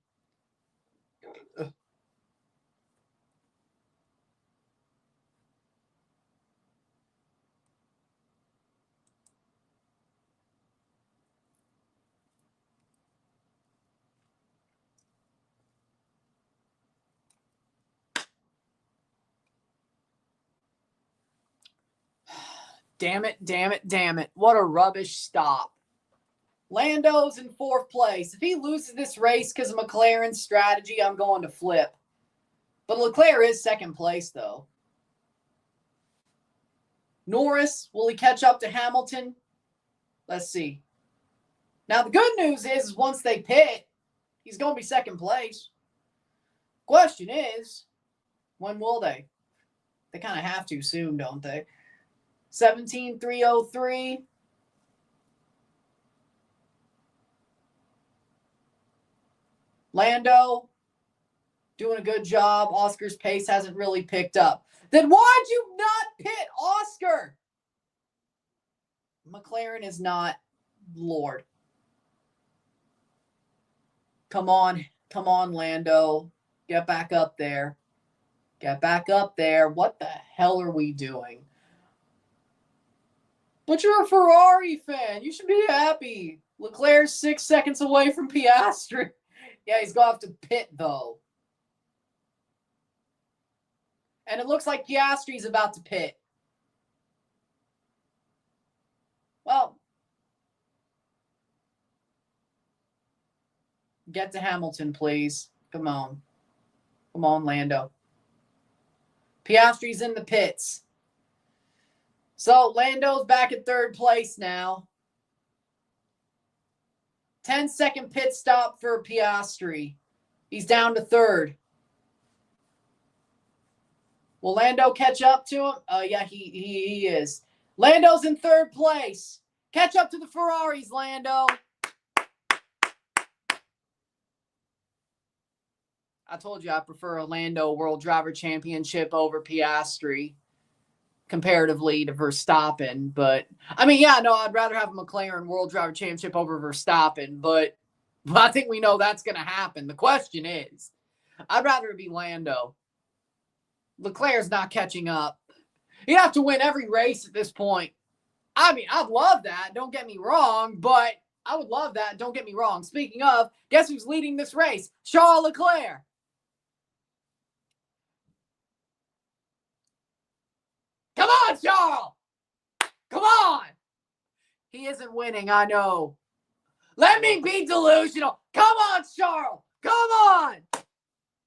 Damn it, damn it, damn it. What a rubbish stop. Lando's in 4th place. If he loses this race because of McLaren's strategy, I'm going to flip. But Leclerc is 2nd place, though. Norris, will he catch up to Hamilton? Let's see. Now, the good news is once they pit, he's going to be 2nd place. Question is, when will they? They kind of have to soon, don't they? 17,303. Lando, doing a good job. Oscar's pace hasn't really picked up. Then why'd you not pit Oscar? McLaren is not Lord. Come on, Lando. Get back up there. Get back up there. What the hell are we doing? But you're a Ferrari fan. You should be happy. Leclerc's 6 seconds away from Piastri. Yeah, he's going to have to pit, though. And it looks like Piastri's about to pit. Well, get to Hamilton, please. Come on. Come on, Lando. Piastri's in the pits. So, Lando's back at 3rd place now. 10-second pit stop for Piastri. He's down to 3rd. Will Lando catch up to him? Yeah, he is. Lando's in 3rd place. Catch up to the Ferraris, Lando. I told you I prefer a Lando World Driver Championship over Piastri comparatively to Verstappen. But, I mean, yeah, no, I'd rather have a McLaren World Driver Championship over Verstappen. But I think we know that's going to happen. The question is, I'd rather it be Lando. Leclerc's not catching up. He'd have to win every race at this point. I mean, I'd love that. Don't get me wrong, but I would love that. Don't get me wrong. Speaking of, guess who's leading this race? Charles Leclerc. Come on, Charles. Come on. He isn't winning, I know. Let me be delusional. Come on, Charles. Come on.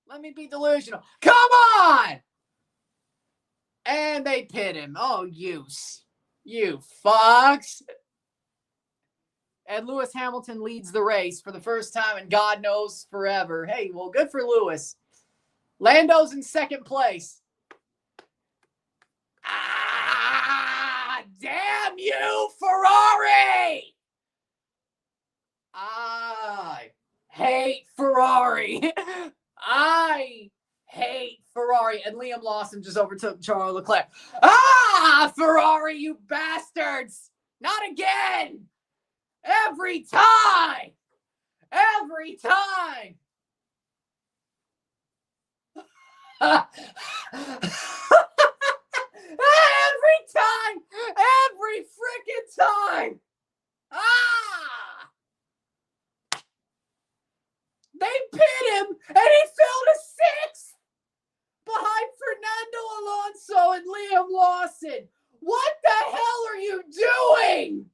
Let me be delusional. Come on. And they pit him. Oh, you fucks. And Lewis Hamilton leads the race for the first time in God knows forever. Hey, well, good for Lewis. Lando's in 2nd place. Ah, damn you, Ferrari! I hate Ferrari. I hate Ferrari. And Liam Lawson just overtook Charles Leclerc. Ah, Ferrari, you bastards! Not again! Every time! Every time! time! Every freaking time! Ah! They pit him, and he fell to 6th behind Fernando Alonso and Liam Lawson. What the hell are you doing?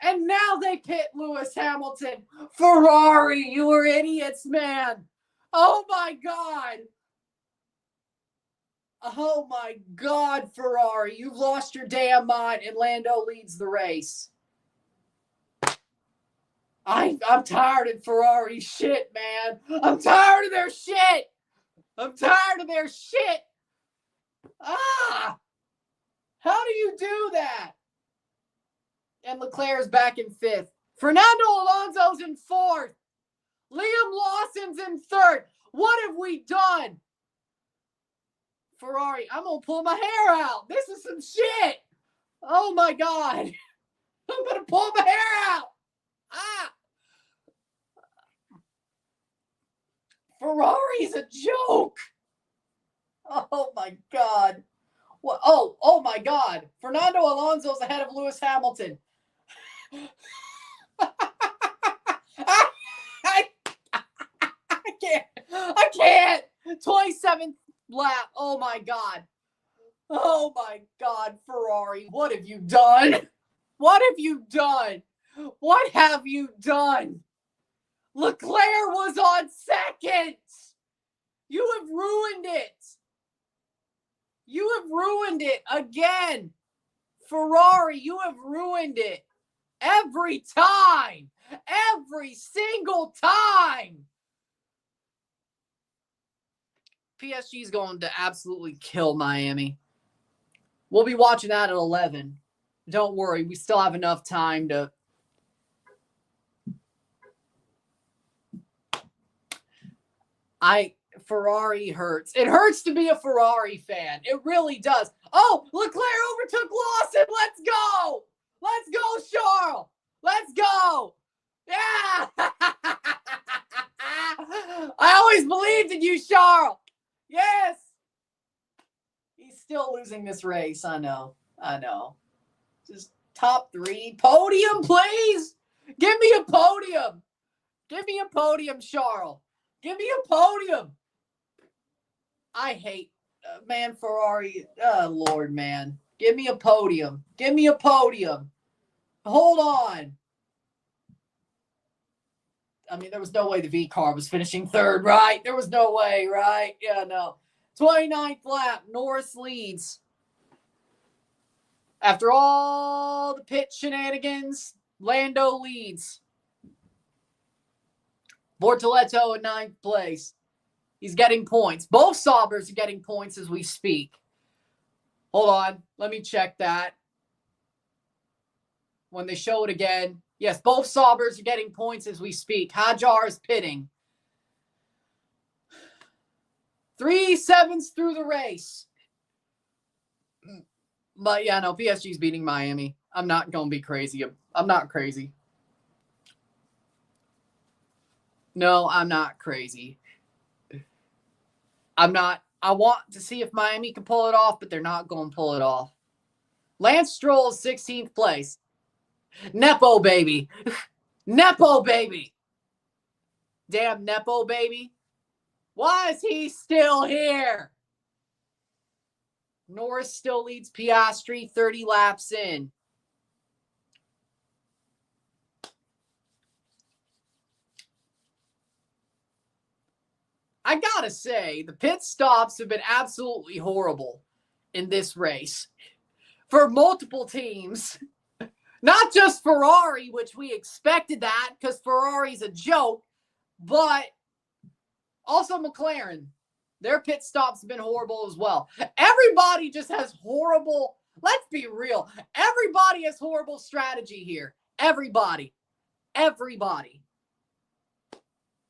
And now they pit Lewis Hamilton. Ferrari, you were idiots, man. Oh, my God. Oh, my God, Ferrari. You've lost your damn mind, and Lando leads the race. I'm tired of Ferrari shit, man. I'm tired of their shit. I'm tired of their shit. Ah! How do you do that? And Leclerc's back in 5th. Fernando Alonso's in 4th. Liam Lawson's in 3rd. What have we done? Ferrari, I'm going to pull my hair out. This is some shit. Oh, my God. I'm going to pull my hair out. Ah! Ferrari's a joke. Oh, my God. What? Oh, my God. Fernando Alonso's ahead of Lewis Hamilton. I can't. 27th lap. Oh, my God. Oh, my God, Ferrari. What have you done? What have you done? What have you done? Leclerc was on 2nd. You have ruined it. You have ruined it again. Ferrari, you have ruined it. Every time. Every single time. PSG is going to absolutely kill Miami. We'll be watching that at 11. Don't worry. We still have enough time to... Ferrari hurts. It hurts to be a Ferrari fan. It really does. Oh, Leclerc overtook Lawson. Let's go. Let's go, Charles. Let's go. Yeah. I always believed in you, Charles. Yes. He's still losing this race. I know. Just top 3. Podium, please. Give me a podium. Give me a podium, Charles. Give me a podium. I hate, man, Ferrari. Oh, Lord, man. Give me a podium. Give me a podium. Hold on. I mean, there was no way the V car was finishing 3rd, right? There was no way, right? Yeah, no. 29th lap, Norris leads. After all the pit shenanigans, Lando leads. Bortoleto in 9th place. He's getting points. Both Saubers are getting points as we speak. Hold on. Let me check that. When they show it again. Yes, both Saubers are getting points as we speak. Hajar is pitting. 3/7 through the race. But yeah, no, PSG's beating Miami. I'm not going to be crazy. I'm not crazy. No, I'm not crazy. I'm not. I want to see if Miami can pull it off, but they're not going to pull it off. Lance Stroll is 16th place. Nepo baby. Nepo baby. Damn Nepo baby. Why is he still here? Norris still leads Piastri 30 laps in. I gotta say, the pit stops have been absolutely horrible in this race for multiple teams. Not just Ferrari, which we expected that because Ferrari's a joke, but also McLaren. Their pit stops have been horrible as well. Everybody just has horrible, let's be real, everybody has horrible strategy here. Everybody.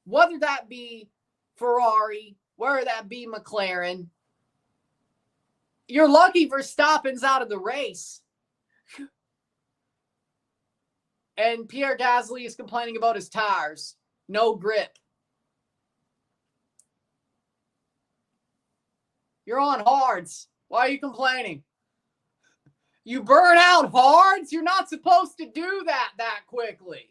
Whether that be Ferrari, whether that be McLaren, you're lucky Verstappen's out of the race. And Pierre Gasly is complaining about his tires. No grip. You're on hards. Why are you complaining? You burn out hards? You're not supposed to do that quickly.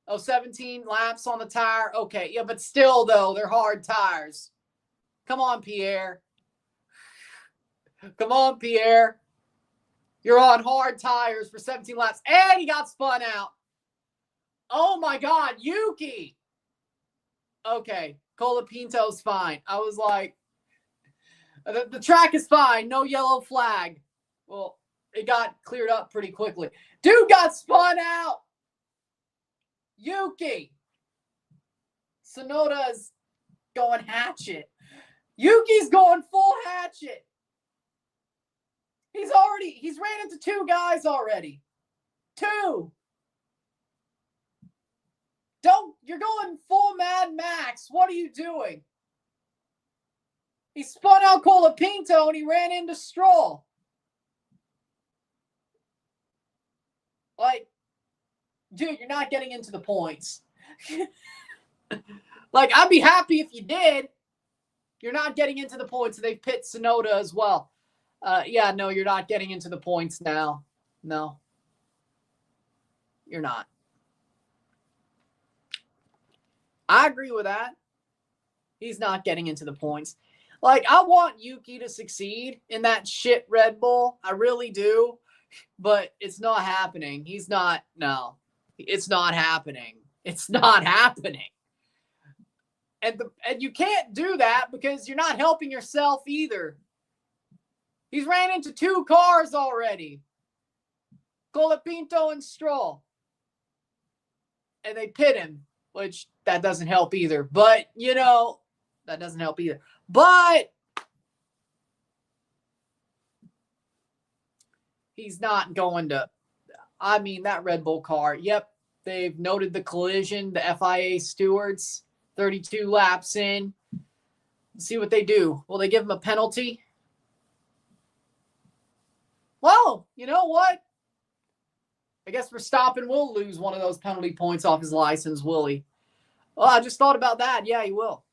Oh, 17 laps on the tire? Okay, yeah, but still, though, they're hard tires. Come on, Pierre. Come on, Pierre. You're on hard tires for 17 laps. And he got spun out. Oh, my God, Yuki. Okay, Colapinto's fine. I was like, the track is fine. No yellow flag. Well, it got cleared up pretty quickly. Dude got spun out. Yuki. Tsunoda's going hatchet. Yuki's going full hatchet. He's ran into 2 guys already. 2. You're going full Mad Max. What are you doing? He spun out Colapinto and he ran into Stroll. Like, dude, you're not getting into the points. Like, I'd be happy if you did. You're not getting into the points. They've pit Tsunoda as well. Yeah, no, you're not getting into the points now. No. You're not. I agree with that. He's not getting into the points. Like, I want Yuki to succeed in that shit Red Bull. I really do. But it's not happening. He's not. No. It's not happening. It's not happening. And you can't do that because you're not helping yourself either. He's ran into 2 cars already. Colapinto and Stroll. And they pit him, which that doesn't help either. But, you know, that doesn't help either. But he's not going to, I mean, that Red Bull car, yep, they've noted the collision, the FIA stewards, 32 laps in. Let's see what they do. Will they give him a penalty? Well, you know what? I guess Verstappen will lose one of those penalty points off his license, will he? Well, I just thought about that. Yeah, he will.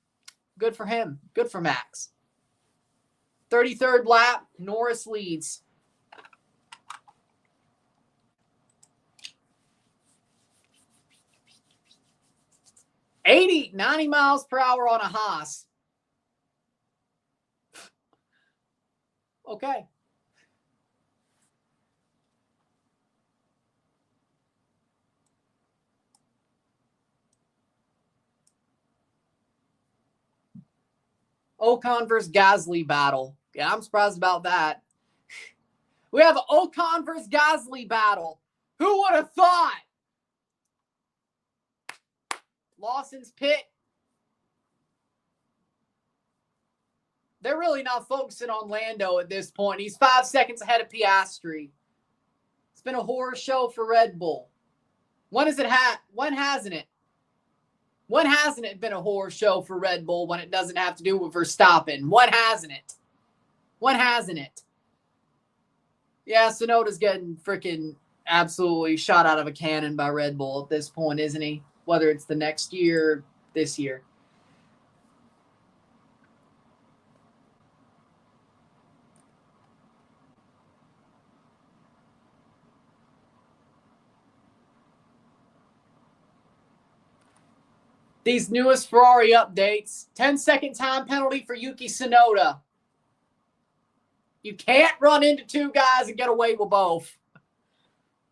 Good for him. Good for Max. 33rd lap, Norris leads. $90 miles per hour on a Haas. Okay. Ocon versus Gasly battle. Yeah, I'm surprised about that. We have an Ocon versus Gasly battle. Who would have thought? Lawson's pit. They're really not focusing on Lando at this point. He's 5 seconds ahead of Piastri. It's been a horror show for Red Bull. When hasn't it? When hasn't it been a horror show for Red Bull when it doesn't have to do with Verstappen? When hasn't it? When hasn't it? Yeah, Tsunoda's getting freaking absolutely shot out of a cannon by Red Bull at this point, isn't he? Whether it's the next year or this year. These newest Ferrari updates. 10-second time penalty for Yuki Tsunoda. You can't run into 2 guys and get away with both.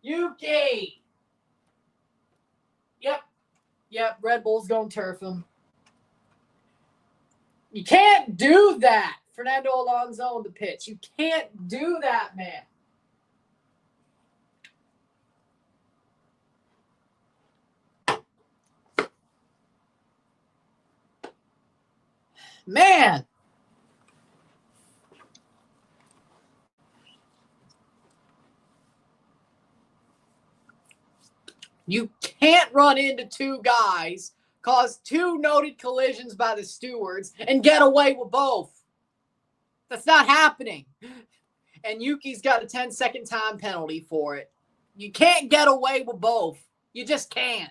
Yuki. Yep, Red Bull's going to turf him. You can't do that. Fernando Alonso in the pits. You can't do that, man. Man. You can't run into 2 guys, cause 2 noted collisions by the stewards, and get away with both. That's not happening. And Yuki's got a 10-second time penalty for it. You can't get away with both. You just can't.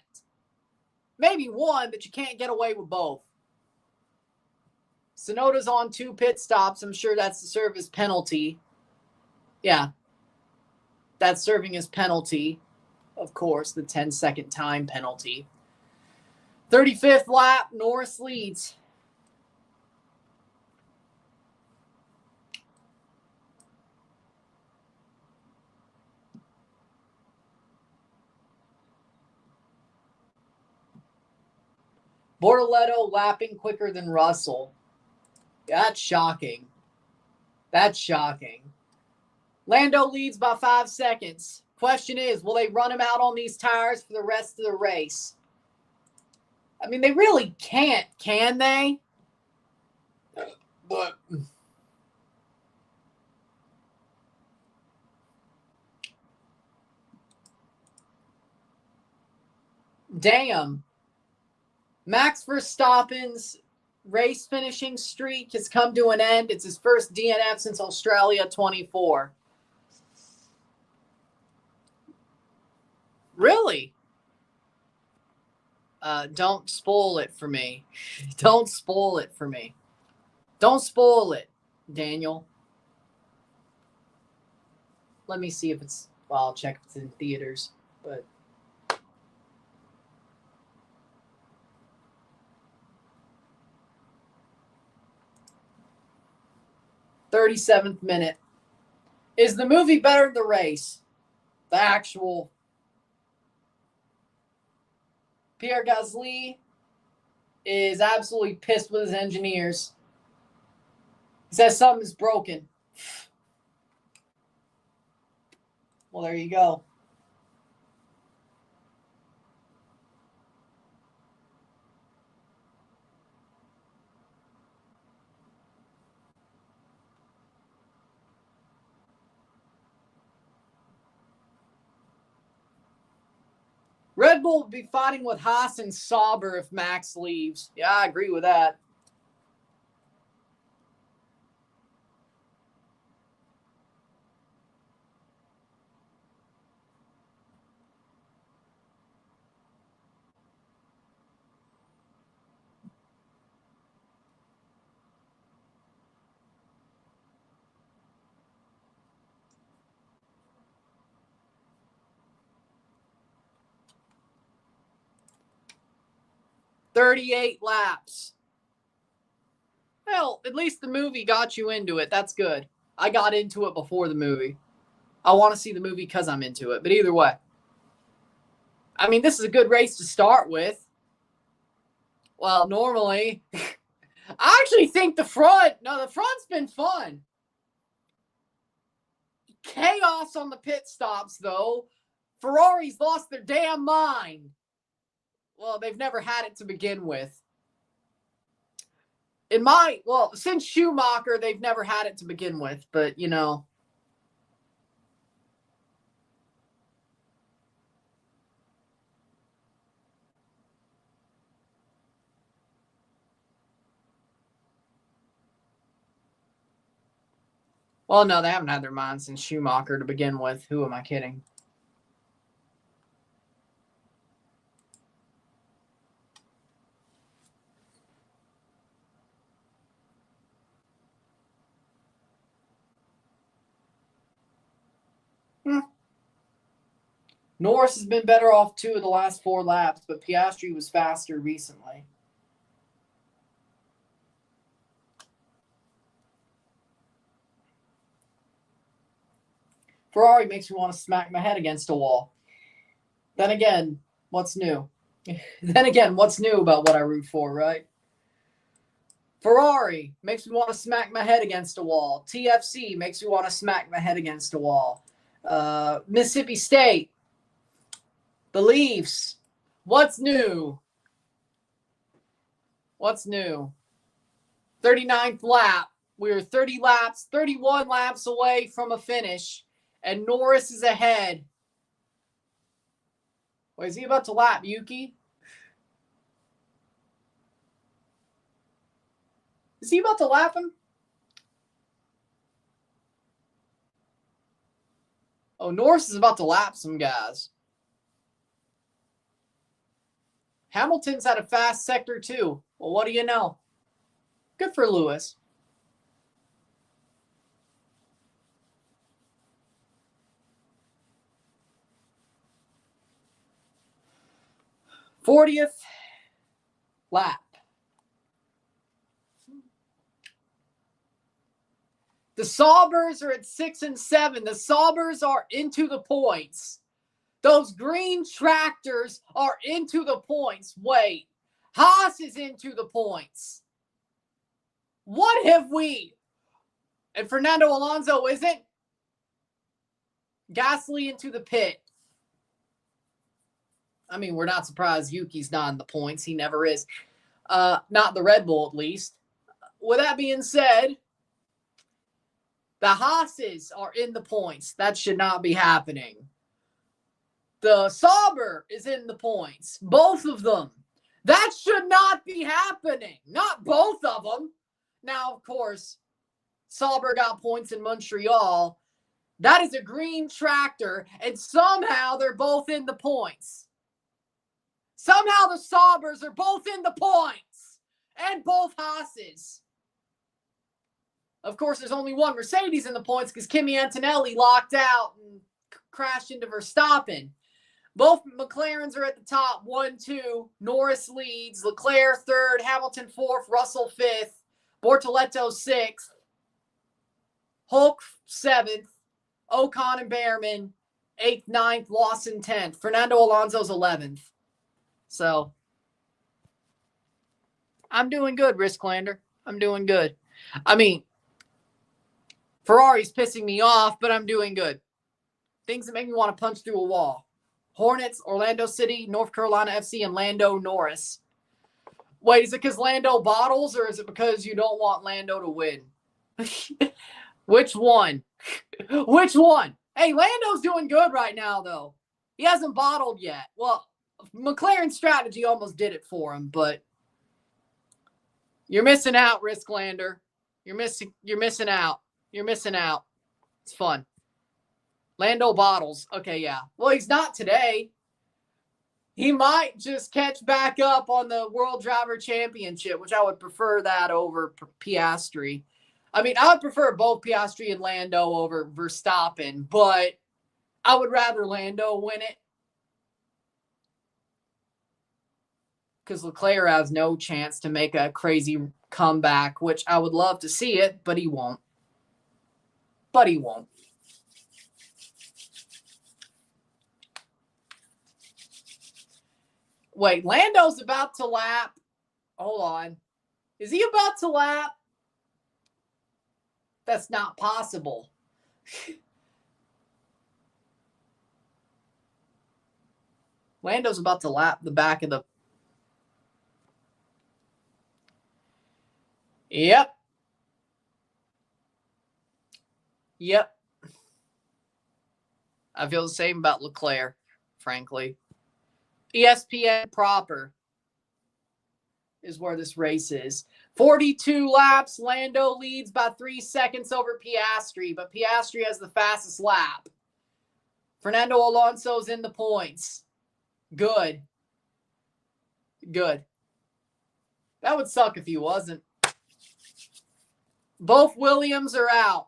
Maybe 1, but you can't get away with both. Sonoda's on 2 pit stops. I'm sure that's to serve as penalty. Yeah. That's serving as penalty. Of course, the 10-second time penalty. 35th lap, Norris leads. Bortoleto lapping quicker than Russell. That's shocking. That's shocking. Lando leads by 5 seconds. Question is, will they run him out on these tires for the rest of the race? I mean, they really can't, can they? But damn. Max Verstappen's race finishing streak has come to an end. It's his first DNF since Australia 24. Really? Don't spoil it for me. Don't spoil it for me. Don't spoil it, Daniel. Let me see if it's... Well, I'll check if it's in theaters. But... 37th minute. Is the movie better than the race? The actual... Pierre Gasly is absolutely pissed with his engineers. He says something's broken. Well, there you go. Red Bull will be fighting with Haas and Sauber if Max leaves. Yeah, I agree with that. "38 laps. Well, at least the movie got you into it. That's good. I got into it before the movie. I want to see the movie because I'm into it. But either way. I mean, this is a good race to start with. Well, normally... I actually think the front's been fun. Chaos on the pit stops, though. Ferrari's lost their damn mind. Well, they've never had it to begin with. Since Schumacher, they've never had it to begin with, but, you know. Well, no, they haven't had their mind since Schumacher to begin with. Who am I kidding? Norris has been better off 2 of the last 4 laps, but Piastri was faster recently. Ferrari makes me want to smack my head against a wall. Then again, what's new? What's new about what I root for, right? Ferrari makes me want to smack my head against a wall. TFC makes me want to smack my head against a wall. Mississippi State. The Leafs. What's new? What's new? 39th lap. We're 31 laps away from a finish, and Norris is ahead. Wait, is he about to lap Yuki? Is he about to lap him? Oh, Norris is about to lap some guys. Hamilton's had a fast sector too. Well, what do you know? Good for Lewis. '40th lap. The Saubers are at 6 and 7. The Saubers are into the points. Those green tractors are into the points. Wait, Haas is into the points. What have we? And Fernando Alonso isn't. Gasly into the pit. I mean, we're not surprised Yuki's not in the points. He never is. Not the Red Bull, at least. With that being said, the Haas's are in the points. That should not be happening. The Sauber is in the points. Both of them. That should not be happening. Not both of them. Now, of course, Sauber got points in Montreal. That is a green tractor, and somehow they're both in the points. Somehow the Saubers are both in the points. And both Haas's. Of course, there's only one Mercedes in the points because Kimi Antonelli locked out and crashed into Verstappen. Both McLarens are at the top, 1-2. Norris leads. Leclerc third, Hamilton fourth, Russell fifth, Bortoleto sixth, Hulk seventh, Ocon and Behrman eighth, ninth, Lawson 10th. Fernando Alonso's 11th. So, I'm doing good, Risklander. I'm doing good. I mean, Ferrari's pissing me off, but I'm doing good. Things that make me want to punch through a wall. Hornets, Orlando City, North Carolina FC, and Lando Norris. Wait, is it because Lando bottles, or is it because you don't want Lando to win? Which one? Which one? Hey, Lando's doing good right now, though. He hasn't bottled yet. Well, McLaren's strategy almost did it for him, but you're missing out, Risklander. You're missing out. You're missing out. It's fun. Lando bottles. Okay, yeah. Well, he's not today. He might just catch back up on the World Driver Championship, which I would prefer that over Piastri. I mean, I would prefer both Piastri and Lando over Verstappen, but I would rather Lando win it. Because Leclerc has no chance to make a crazy comeback, which I would love to see it, but he won't. But he won't. Wait, Lando's about to lap. Hold on. Is he about to lap? That's not possible. Lando's about to lap the back of the... Yep. I feel the same about Leclerc, frankly. ESPN proper is where this race is. 42 laps. Lando leads by 3 seconds over Piastri, but Piastri has the fastest lap. Fernando Alonso's in the points. Good. That would suck if he wasn't. Both Williams are out.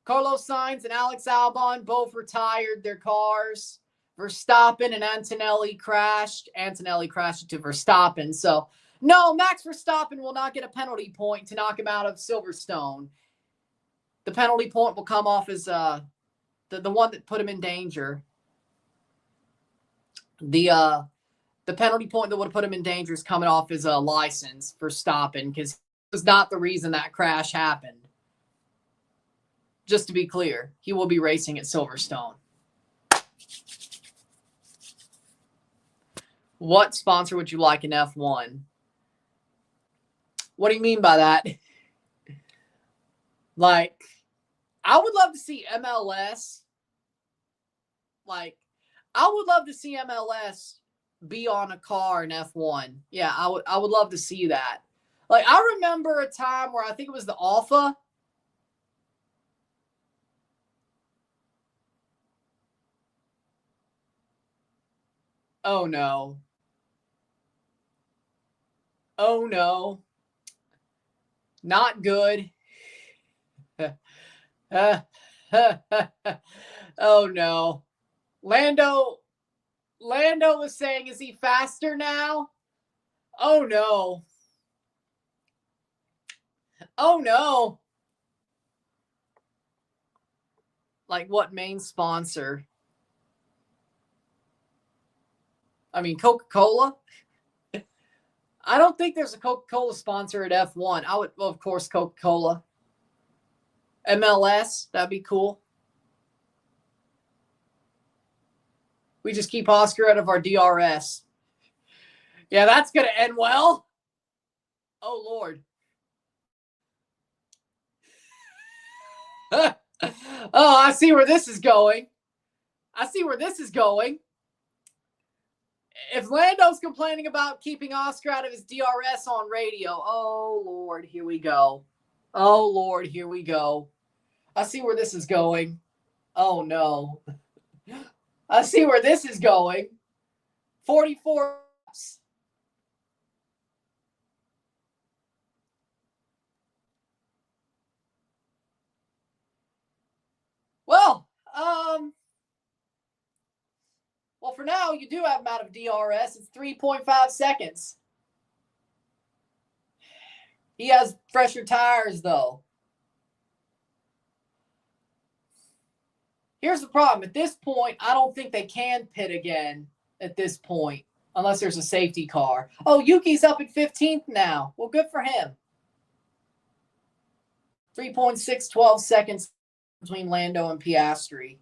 Carlos Sainz and Alex Albon both retired their cars. Verstappen and Antonelli crashed. Antonelli crashed into Verstappen. So, no, Max Verstappen will not get a penalty point to knock him out of Silverstone. The penalty point will come off as the one that put him in danger. The penalty point that would have put him in danger is coming off his license for stopping, because it was not the reason that crash happened. Just to be clear, he will be racing at Silverstone. What sponsor would you like in F1? What do you mean by that? Like, I would love to see MLS. Like, I would love to see MLS be on a car in F1. Yeah, I would love to see that. Like, I remember a time where I think it was the Alpha. Oh, no. Oh, no. Not good. Oh, no. Lando was saying, is he faster now? Oh, no. Oh, no. Like, what main sponsor? I mean, Coca-Cola? I don't think there's a Coca-Cola sponsor at F1. Well, of course, Coca-Cola. MLS, that'd be cool. We just keep Oscar out of our DRS. Yeah, that's going to end well. Oh, Lord. Oh, I see where this is going. If Lando's complaining about keeping Oscar out of his DRS on radio, oh, Lord, here we go. I see where this is going. Oh, no. I see where this is going. 44 laps. Well, for now, you do have him out of DRS. It's 3.5 seconds. He has fresher tires, though. Here's the problem. At this point, I don't think they can pit again at this point, unless there's a safety car. Oh, Yuki's up at 15th now. Well, good for him. 3.612 seconds between Lando and Piastri.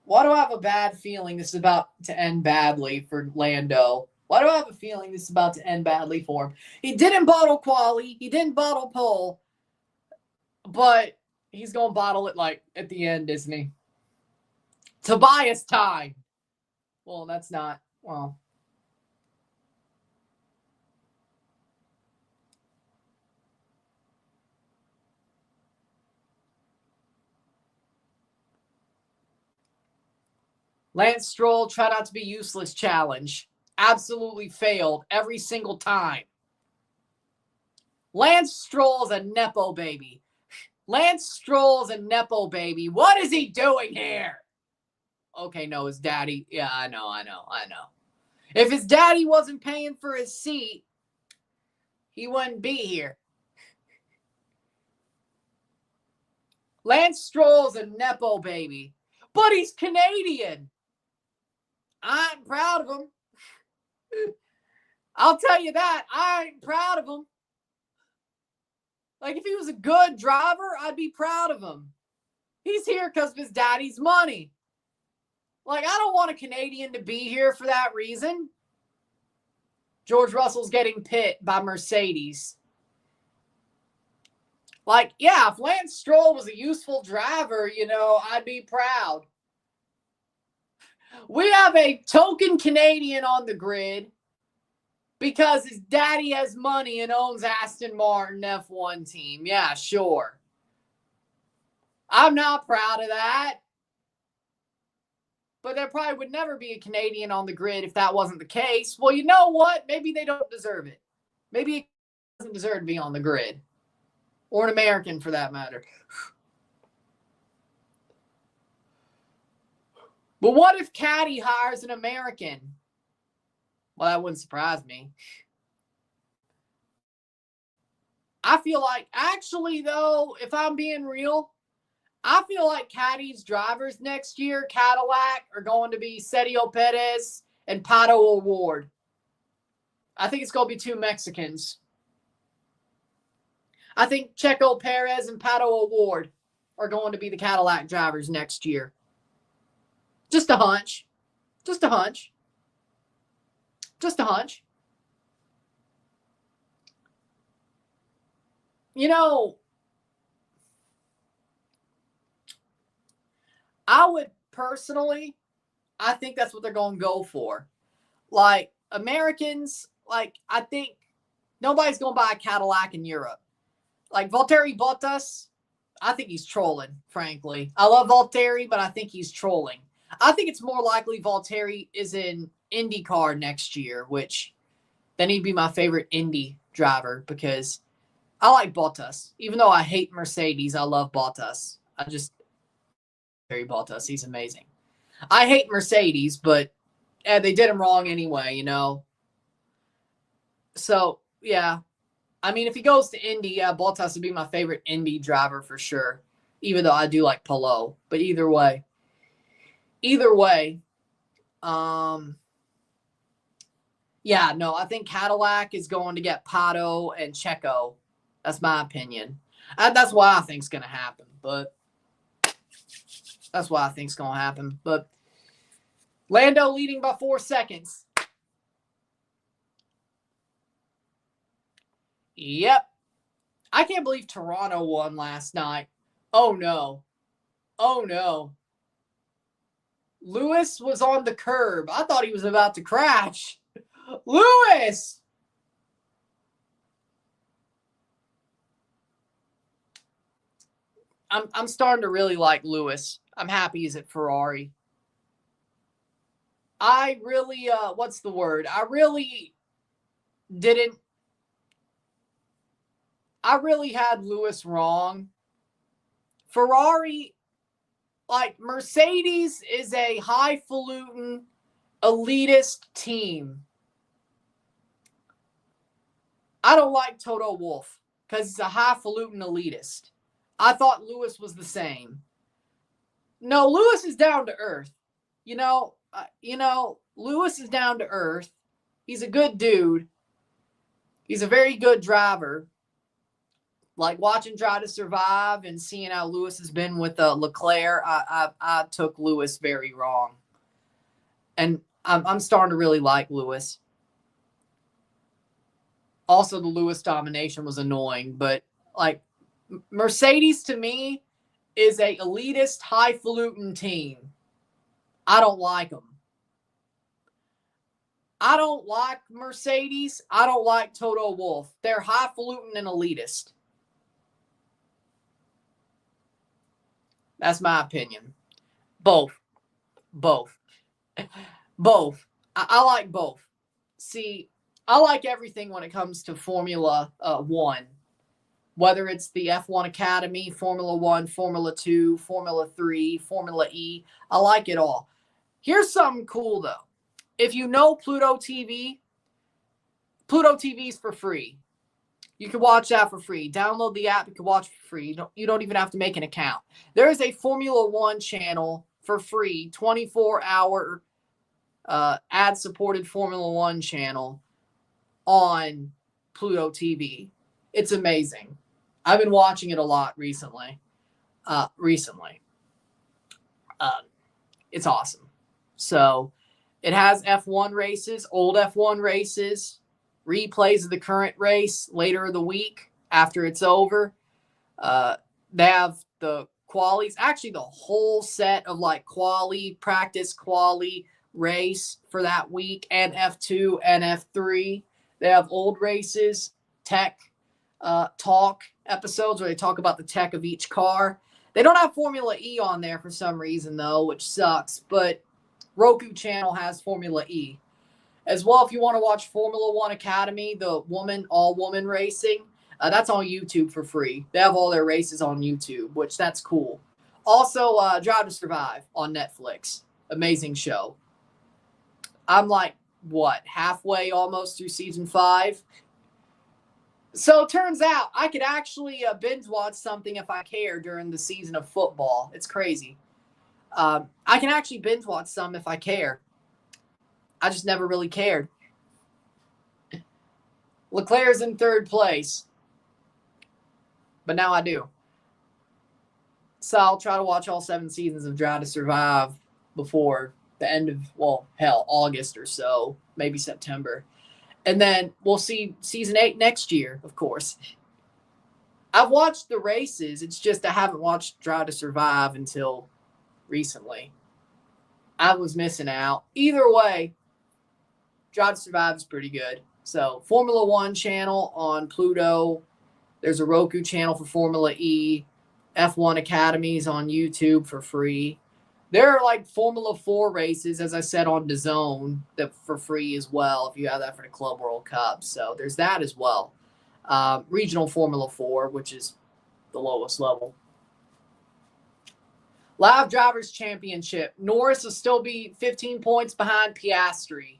Why do I have a bad feeling this is about to end badly for Lando? Why do I have a feeling this is about to end badly for him? He didn't bottle quali. He didn't bottle pole. But he's going to bottle it like at the end, isn't he? Tobias time. Well, that's not. Well. Lance Stroll tried out to be useless challenge. Absolutely failed every single time. Lance Stroll's a Nepo baby. What is he doing here? Okay, no, his daddy. Yeah, I know. If his daddy wasn't paying for his seat, he wouldn't be here. Lance Stroll's a Nepo baby. But he's Canadian. I'm proud of him. I'll tell you that. I ain't proud of him. Like, if he was a good driver, I'd be proud of him. He's here because of his daddy's money. Like, I don't want a Canadian to be here for that reason. George Russell's getting pit by Mercedes. Like, yeah, if Lance Stroll was a useful driver, I'd be proud. We have a token Canadian on the grid because his daddy has money and owns Aston Martin F1 team. Yeah, sure. I'm not proud of that. But there probably would never be a Canadian on the grid if that wasn't the case. Well, you know what? Maybe they don't deserve it. Maybe it doesn't deserve to be on the grid. Or an American, for that matter. But what if Caddy hires an American? Well, that wouldn't surprise me. I feel like, actually, though, if I'm being real, I feel like Caddy's drivers next year, Cadillac, are going to be Sergio Perez and Pato O'Ward. I think it's going to be two Mexicans. I think Checo Perez and Pato O'Ward are going to be the Cadillac drivers next year. Just a hunch. I would personally, I think that's what they're going to go for. Like, Americans, I think nobody's going to buy a Cadillac in Europe. Like, Valtteri Bottas, I think he's trolling, frankly. I love Valtteri, but I think he's trolling. I think it's more likely Valtteri is in IndyCar next year, which then he'd be my favorite Indy driver because I like Bottas. Even though I hate Mercedes, I love Bottas. Very Bottas. He's amazing. I hate Mercedes, but they did him wrong anyway, you know. So, yeah. I mean, if he goes to Indy, yeah, Bottas would be my favorite Indy driver for sure. Even though I do like Palou. But either way. Yeah, no, I think Cadillac is going to get Pato and Checo. That's my opinion. That's what I think is going to happen. But Lando leading by 4 seconds. Yep. I can't believe Toronto won last night. Oh, no. Lewis was on the curb. I thought he was about to crash. Lewis! I'm starting to really like Lewis. I'm happy he's at Ferrari. I really, what's the word? I really had Lewis wrong. Ferrari, like Mercedes, is a highfalutin, elitist team. I don't like Toto Wolff because he's a highfalutin elitist. I thought Lewis was the same. No, Lewis is down to earth. Lewis is down to earth. He's a good dude. He's a very good driver. Like watching Drive to Survive and seeing how Lewis has been with Leclerc, I took Lewis very wrong. And I'm starting to really like Lewis. Also, the Lewis domination was annoying, but like Mercedes to me is a elitist, highfalutin team. I don't like them. I don't like Mercedes. I don't like Toto Wolff. They're highfalutin and elitist. That's my opinion. Both. I like both. See, I like everything when it comes to Formula One. Whether it's the F1 Academy, Formula One, Formula 2, Formula 3, Formula E. I like it all. Here's something cool, though. If you know Pluto TV is for free. You can watch that for free. Download the app. You can watch for free. You don't even have to make an account. There is a Formula One channel for free, 24-hour ad-supported Formula One channel on Pluto TV. It's amazing. I've been watching it a lot recently. It's awesome. So it has F1 races, old F1 races, replays of the current race later in the week after it's over. They have the qualies, actually the whole set of like practice, race for that week, and F2 and F3. They have old races, tech talk episodes where they talk about the tech of each car. They don't have Formula E on there for some reason, though, which sucks. But Roku channel has Formula E. As well, if you want to watch Formula One Academy, the all-woman racing, that's on YouTube for free. They have all their races on YouTube, which that's cool. Also, Drive to Survive on Netflix. Amazing show. I'm like, halfway almost through season 5. So it turns out I could actually binge watch something if I care during the season of football. It's crazy. I can actually binge watch some if I care. I just never really cared. Leclerc's in 3rd place. But now I do. So I'll try to watch all 7 seasons of Drive to Survive before the end of, August or so. Maybe September. And then we'll see season 8 next year, of course. I've watched the races. It's just I haven't watched Drive to Survive until recently. I was missing out. Either way, Drive to Survive is pretty good. So Formula One channel on Pluto. There's a Roku channel for Formula E. F1 Academies on YouTube for free. There are like Formula 4 races, as I said, on DAZN that for free as well if you have that for the Club World Cup. So there's that as well. Regional Formula 4, which is the lowest level. Live Drivers Championship. Norris will still be 15 points behind Piastri.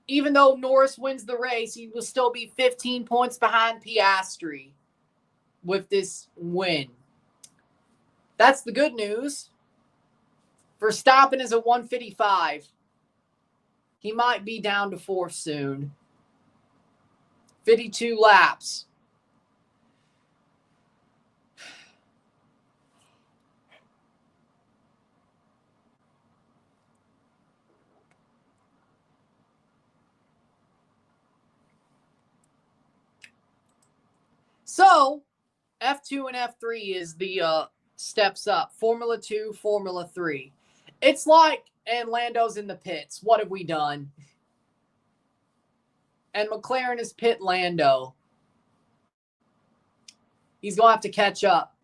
Even though Norris wins the race, he will still be 15 points behind Piastri with this win. That's the good news. Verstappen is at 155. He might be down to 4th soon. 52 laps. So, F2 and F3 is the steps up. Formula 2, Formula 3. It's like, and Lando's in the pits. What have we done? And McLaren is pit Lando. He's going to have to catch up.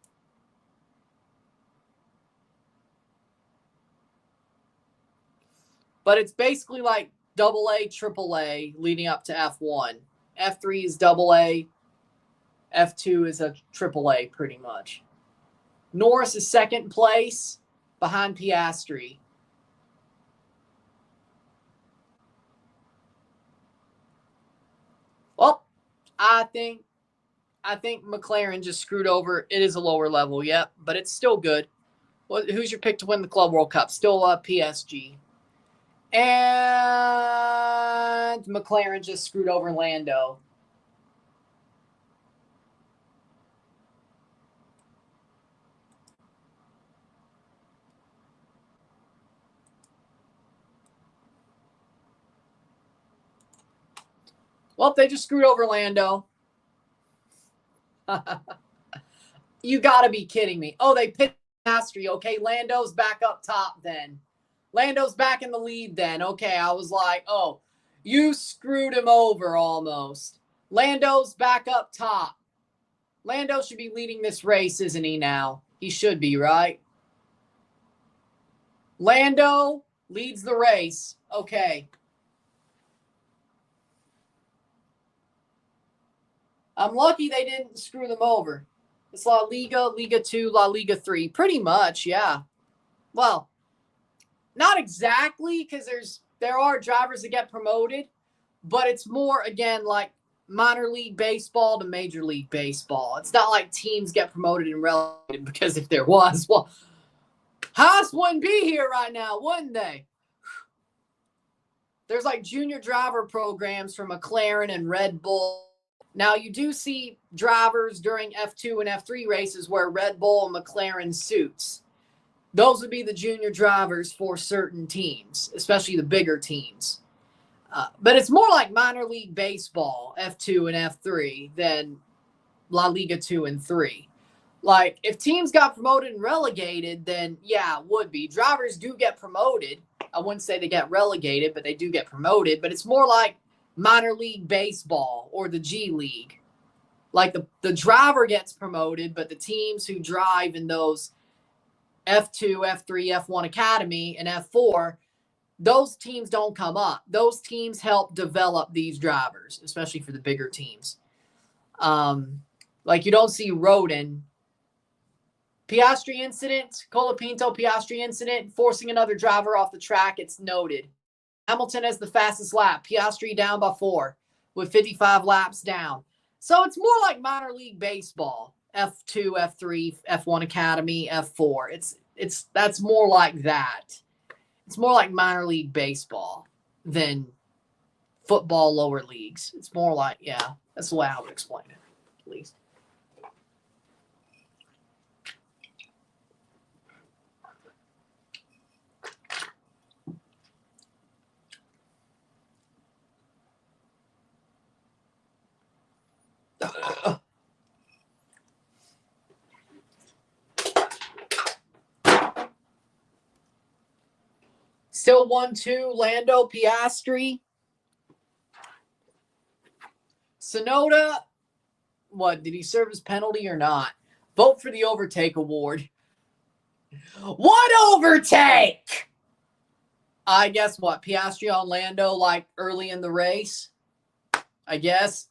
But it's basically like AA, AAA leading up to F1. F3 is AA. F2 is a AAA pretty much. Norris is 2nd place behind Piastri. Well, I think McLaren just screwed over. It is a lower level, yep, but it's still good. Well, who's your pick to win the Club World Cup? Still PSG. And McLaren just screwed over Lando. Well, they just screwed over Lando. You got to be kidding me. Oh, they picked Piastri. Okay, Lando's back up top then. Lando's back in the lead then. Okay, I was like, oh, you screwed him over almost. Lando's back up top. Lando should be leading this race, isn't he now? He should be, right? Lando leads the race. Okay. I'm lucky they didn't screw them over. It's La Liga, Liga 2, La Liga 3. Pretty much, yeah. Well, not exactly, because there are drivers that get promoted, but it's more, again, like minor league baseball to major league baseball. It's not like teams get promoted and relegated, because if there was, well, Haas wouldn't be here right now, wouldn't they? There's like junior driver programs for McLaren and Red Bull. Now, you do see drivers during F2 and F3 races wear Red Bull and McLaren suits. Those would be the junior drivers for certain teams, especially the bigger teams. But it's more like minor league baseball, F2 and F3, than La Liga 2 and 3. Like, if teams got promoted and relegated, then, yeah, it would be. Drivers do get promoted. I wouldn't say they get relegated, but they do get promoted. But it's more like minor league baseball or the G League. Like, the driver gets promoted, but the teams who drive in those F2, F3, F1 Academy, and F4, those teams don't come up. Those teams help develop these drivers, especially for the bigger teams. Like, you don't see Rodin. Piastri incident, Colapinto Piastri incident, forcing another driver off the track, it's noted. Hamilton has the fastest lap. Piastri down by 4 with 55 laps down. So it's more like minor league baseball. F2, F3, F1 Academy, F4. That's more like that. It's more like minor league baseball than football lower leagues. It's more like, yeah, that's the way I would explain it, at least. Still 1-2, Lando Piastri. Sonoda, what, did he serve his penalty or not? Vote for the overtake award. What overtake? I guess what, Piastri on Lando like early in the race? I guess.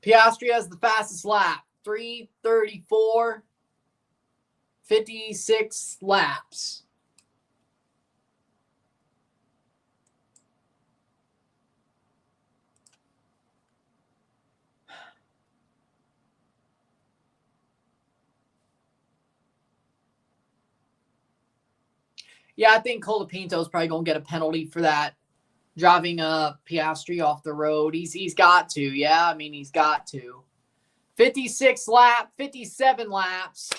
Piastri has the fastest lap. 3:34, 56 laps. Yeah, I think Colapinto's probably going to get a penalty for that. Driving Piastri off the road. He's got to. Yeah, I mean, he's got to. 56 lap, 57 laps.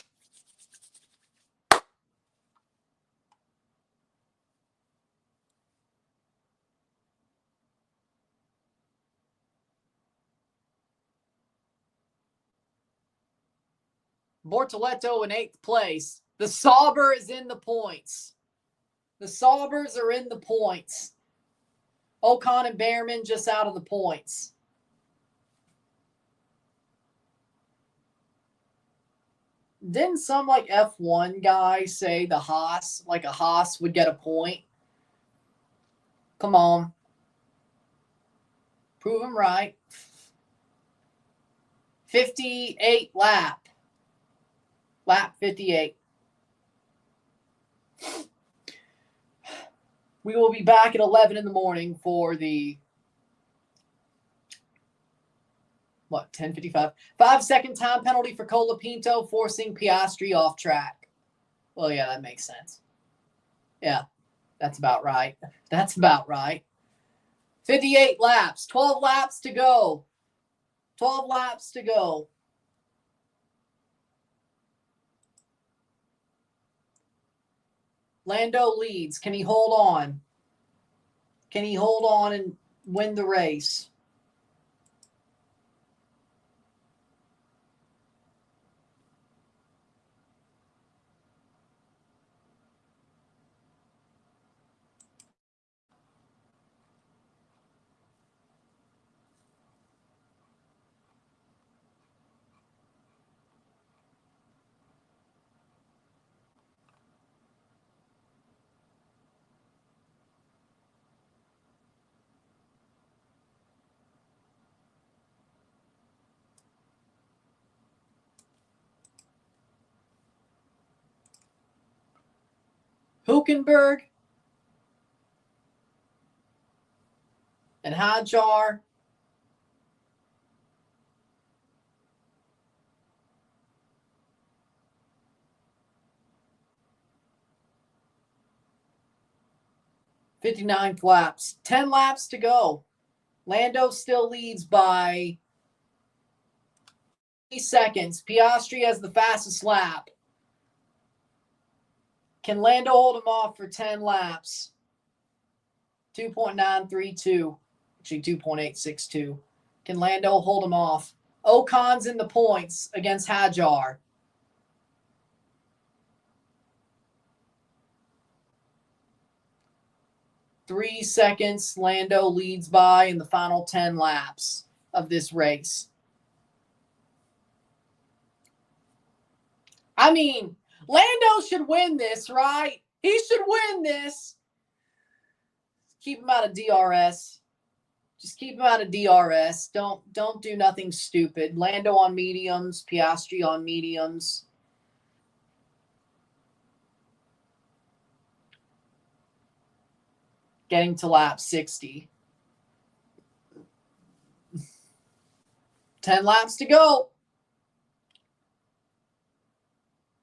Bortoleto in 8th place. The Sauber is in the points. The Saubers are in the points. Ocon and Behrman just out of the points. Didn't some like F1 guy say the Haas, like a Haas would get a point? Come on. Prove him right. 58 lap. Lap 58. We will be back at 11 in the morning for the 10:55? 5-second time penalty for Colapinto, forcing Piastri off track. Well, yeah, that makes sense. Yeah, that's about right. That's about right. 58 laps. 12 laps to go. 12 laps to go. Lando leads. Can he hold on? Can he hold on and win the race? Hülkenberg and Hadjar. '59 laps. 10 laps to go. Lando still leads by 3 seconds. Piastri has the fastest lap. Can Lando hold him off for 10 laps? 2.932. Actually, 2.862. Can Lando hold him off? Ocon's in the points against Hadjar. Three seconds Lando leads by in the final 10 laps of this race. I mean, Lando should win this, right? He should win this. Keep him out of DRS. Just keep him out of DRS. Don't do nothing stupid. Lando on mediums, Piastri on mediums. Getting to lap 60. 10 laps to go.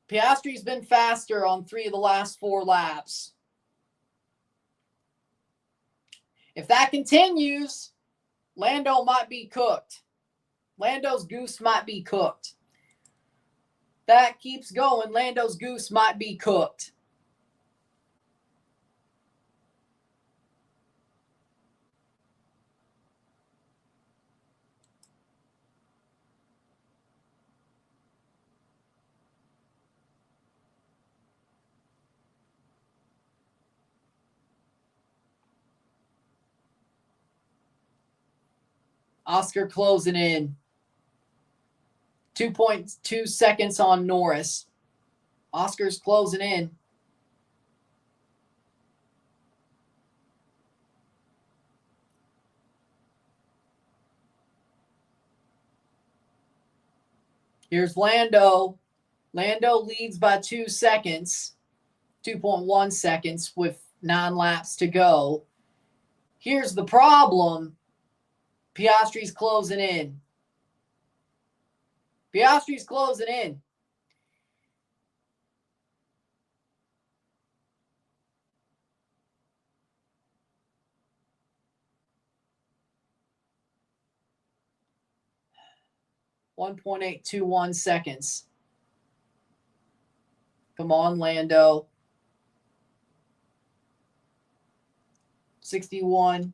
Piastri's been faster on 3 of the last 4 laps. If that continues, Lando might be cooked. Lando's goose might be cooked. That keeps going, Lando's goose might be cooked. Oscar closing in. 2.2 seconds on Norris. Oscar's closing in. Here's Lando. Lando leads by 2 seconds. 2.1 seconds with 9 laps to go. Here's the problem. Piastri's closing in. Piastri's closing in. .821 seconds. Come on, Lando. 61.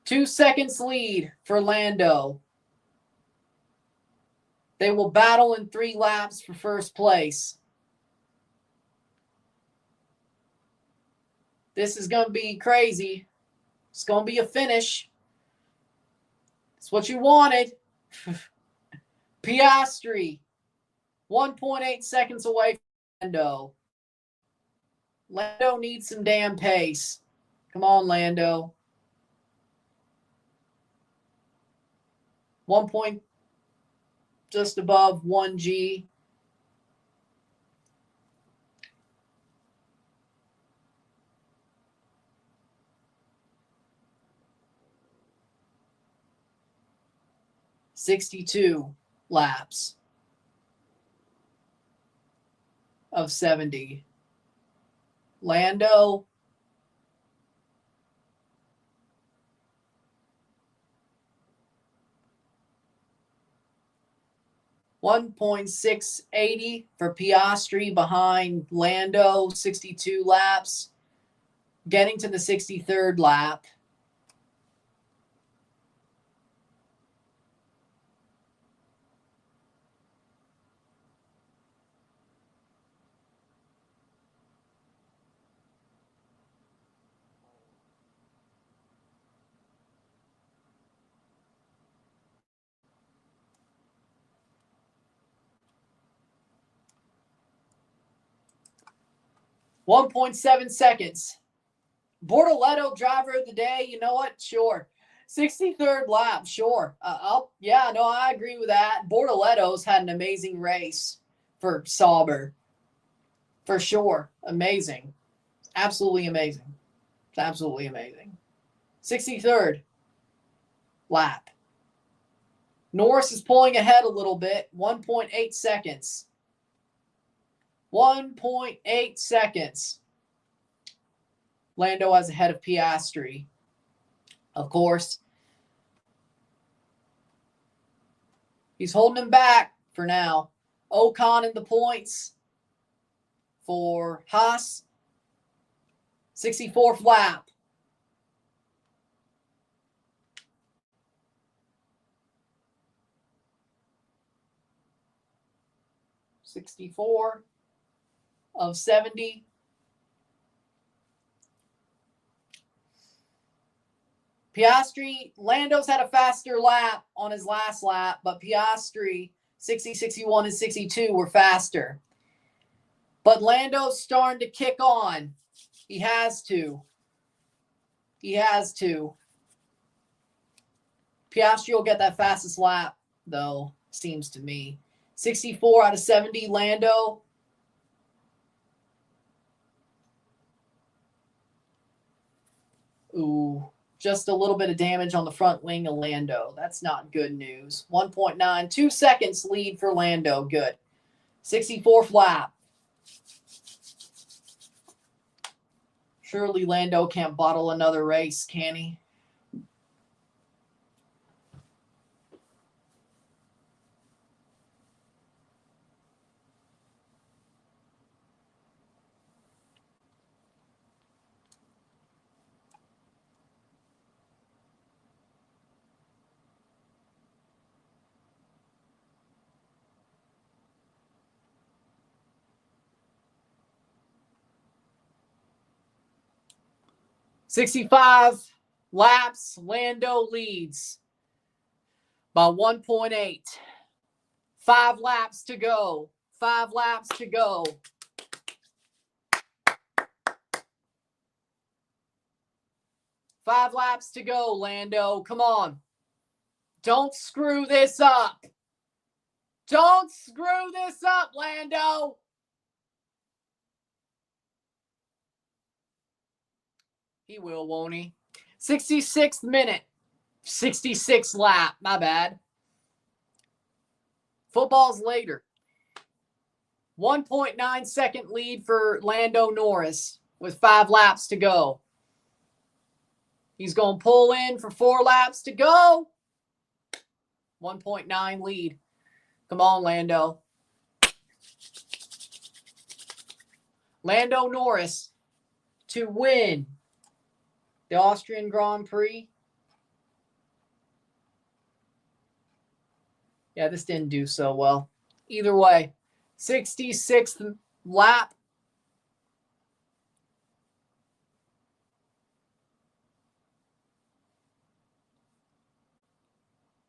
Two seconds lead for Lando. They will battle in 3 laps for first place. This is going to be crazy. It's going to be a finish. It's what you wanted. Piastri, 1.8 seconds away from Lando. Lando needs some damn pace. Come on, Lando. 1 point just above 1G. .62 laps of 70. Lando. .680 for Piastri behind Lando, 62 laps. Getting to the 63rd lap. .7 seconds. Bortoleto, driver of the day. You know what? Sure. 63rd lap. Sure. I agree with that. Bortoleto's had an amazing race for Sauber. For sure. Amazing. Absolutely amazing. It's absolutely amazing. 63rd lap. Norris is pulling ahead a little bit. 1.8 seconds. 1.8 seconds. Lando is ahead of Piastri. Of course, he's holding him back for now. Ocon in the points for Haas. 64th lap. .64 of 70. Piastri, Lando's had a faster lap on his last lap, but Piastri, 60, 61, and 62 were faster. But Lando's starting to kick on. He has to. He has to. Piastri will get that fastest lap, though, seems to me. 64 out of 70, Lando. Ooh, just a little bit of damage on the front wing of Lando. That's not good news. 1.9, 2 seconds lead for Lando. Good. 64th lap. Surely Lando can't bottle another race, can he? 65 laps. Lando leads by 1.8. 5 laps to go. 5 laps to go. Five laps to go, Lando. Come on. Don't screw this up. Don't screw this up, Lando. He will, won't he? 66th minute. 66th lap. My bad. Football's later. 1.9 second lead for Lando Norris with 5 laps to go. He's going to pull in for 4 laps to go. 1.9 lead. Come on, Lando. Lando Norris to win the Austrian Grand Prix. Yeah, this didn't do so well. Either way, 66th lap.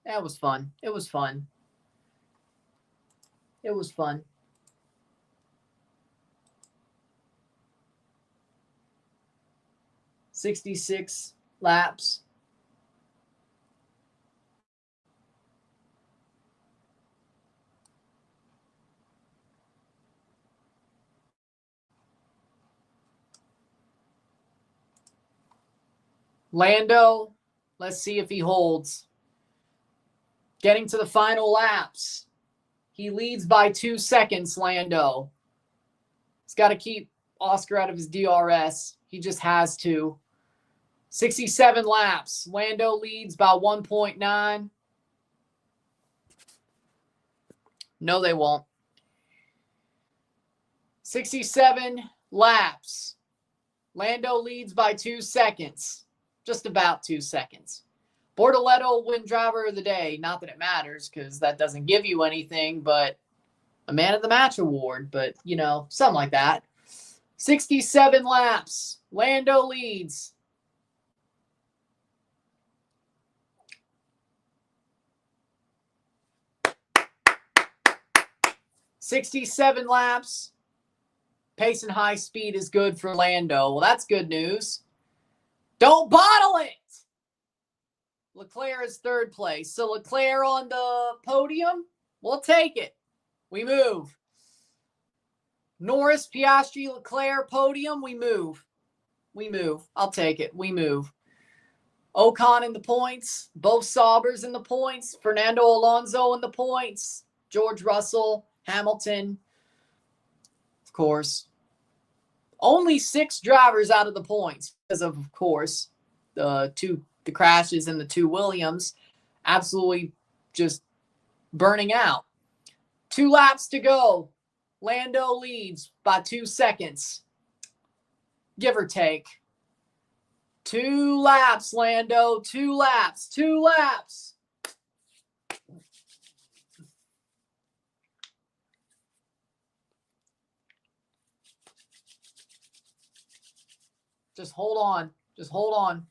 That was fun. It was fun. It was fun. $66 laps. Lando, let's see if he holds. Getting to the final laps. He leads by 2 seconds, Lando. He's got to keep Oscar out of his DRS. He just has to. 67 laps. Lando leads by 1.9. No, they won't. 67 laps. Lando leads by 2 seconds. Just about 2 seconds. Bortoleto will win driver of the day. Not that it matters because that doesn't give you anything but a man of the match award. But, you know, something like that. 67 laps. Lando leads. $67 laps. Pace and high speed is good for Lando. Well, that's good news. Don't bottle it. Leclerc is 3rd place. So Leclerc on the podium, we'll take it. We move. Norris, Piastri, Leclerc, podium, we move. We move. I'll take it. We move. Ocon in the points. Both Saubers in the points. Fernando Alonso in the points. George Russell, Hamilton, of course. Only 6 drivers out of the points because of course, the crashes in the 2 Williams. Absolutely just burning out. 2 laps to go. Lando leads by 2 seconds. Give or take. 2 laps, Lando. 2 laps. 2 laps. Just hold on. Just hold on.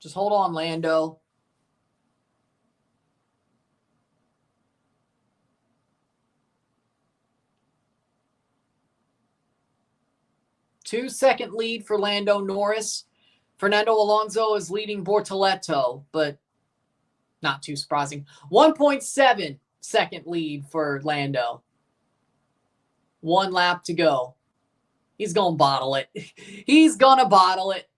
Just hold on, Lando. Two-second lead for Lando Norris. Fernando Alonso is leading Bortoleto, but not too surprising. 1.7 second lead for Lando. 1 lap to go. He's going to bottle it. He's going to bottle it.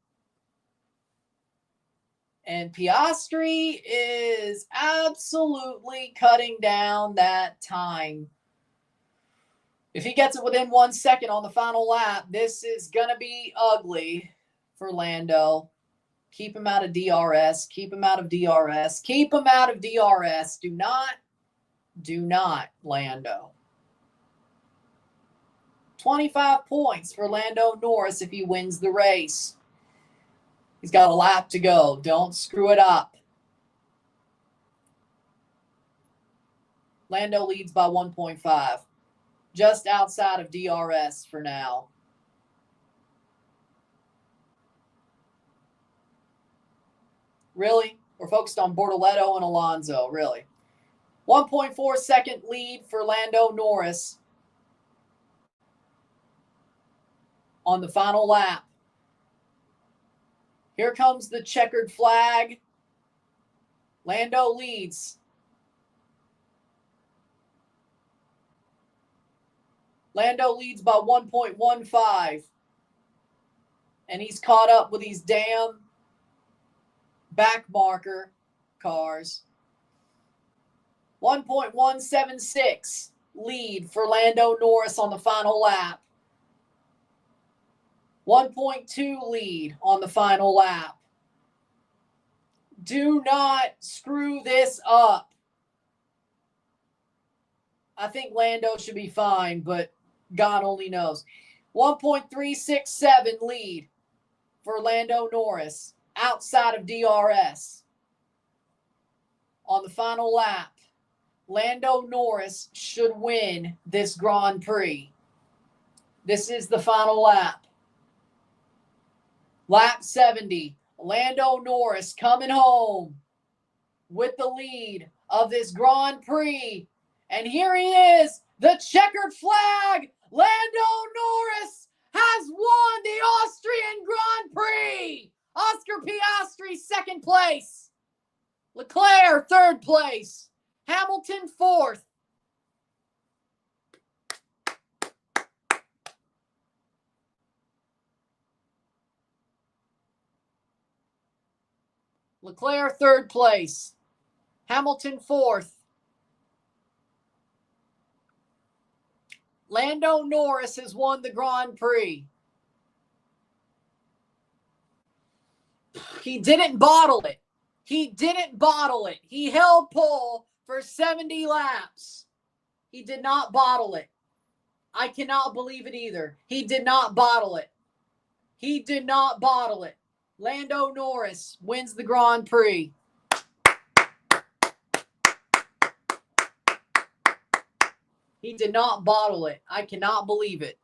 And Piastri is absolutely cutting down that time. If he gets it within 1 second on the final lap, this is going to be ugly for Lando. Keep him out of DRS. Keep him out of DRS. Keep him out of DRS. Do not, Lando. 25 points for Lando Norris if he wins the race. He's got a lap to go. Don't screw it up. Lando leads by 1.5. Just outside of DRS for now. Really? We're focused on Bortoleto and Alonso, really. 1.4 second lead for Lando Norris on the final lap. Here comes the checkered flag. Lando leads. Lando leads by 1.15. And he's caught up with these damn back marker cars. 1.176 lead for Lando Norris on the final lap. 1.2 lead on the final lap. Do not screw this up. I think Lando should be fine, but God only knows. 1.367 lead for Lando Norris outside of DRS. On the final lap, Lando Norris should win this Grand Prix. This is the final lap. Lap 70. Lando Norris coming home with the lead of this Grand Prix. And here he is, the checkered flag. Lando Norris has won the Austrian Grand Prix. Oscar Piastri, second place. Leclerc, third place. Hamilton, fourth. Leclerc, third place. Hamilton, fourth. Lando Norris has won the Grand Prix. He didn't bottle it. He didn't bottle it. He held pole for 70 laps. He did not bottle it. I cannot believe it either. He did not bottle it. He did not bottle it. Lando Norris wins the Grand Prix. He did not bottle it. I cannot believe it.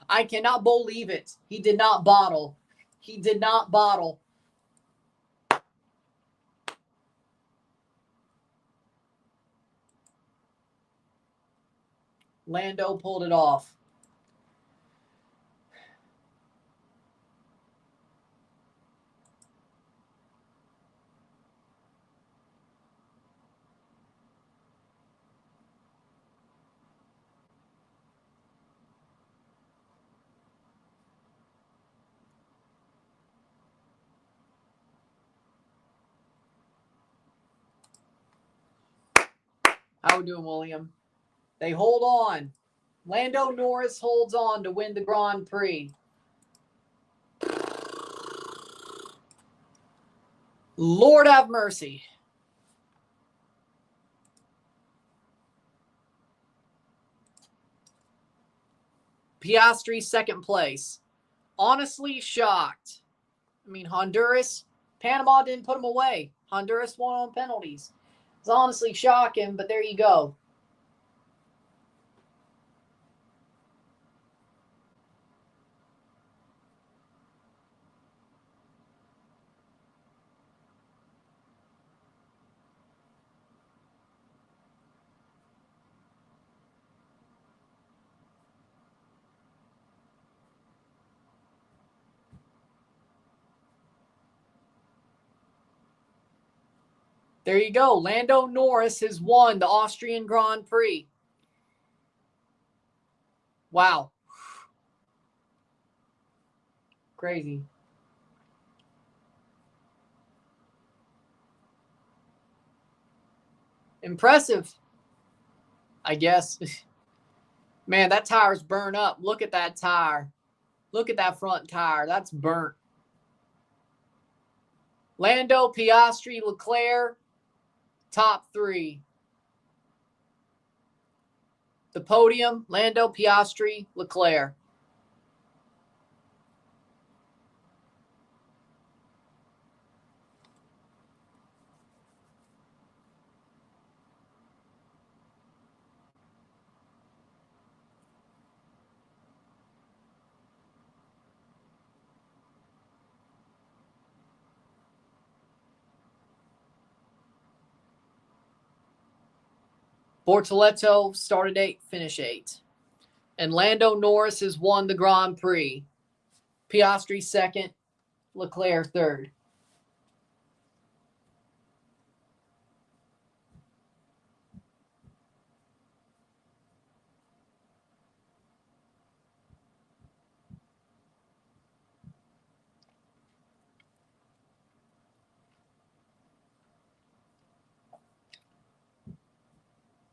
I cannot believe it. He did not bottle. He did not bottle. Lando pulled it off. How we doing, William? They hold on. Lando Norris holds on to win the Grand Prix. Lord have mercy. Piastri, second place. Honestly shocked. I mean, Honduras, Panama didn't put him away. Honduras won on penalties. It's honestly shocking, but there you go. There you go. Lando Norris has won the Austrian Grand Prix. Wow. Crazy. Impressive, I guess. Man, that tire's burnt up. Look at that tire. Look at that front tire. That's burnt. Lando, Piastri, Leclerc, top three. The podium, Lando, Piastri, Leclerc. Bortoleto started 8th, finish 8th. And Lando Norris has won the Grand Prix. Piastri 2nd, Leclerc 3rd.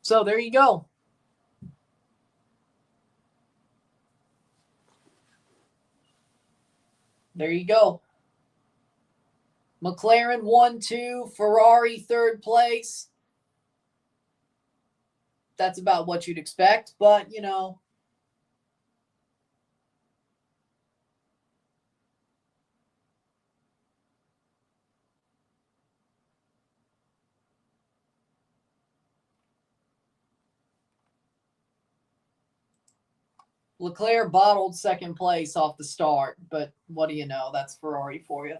So there you go. There you go. McLaren 1-2, Ferrari 3rd place. That's about what you'd expect, but you know. Leclerc bottled 2nd place off the start, but what do you know? That's Ferrari for you.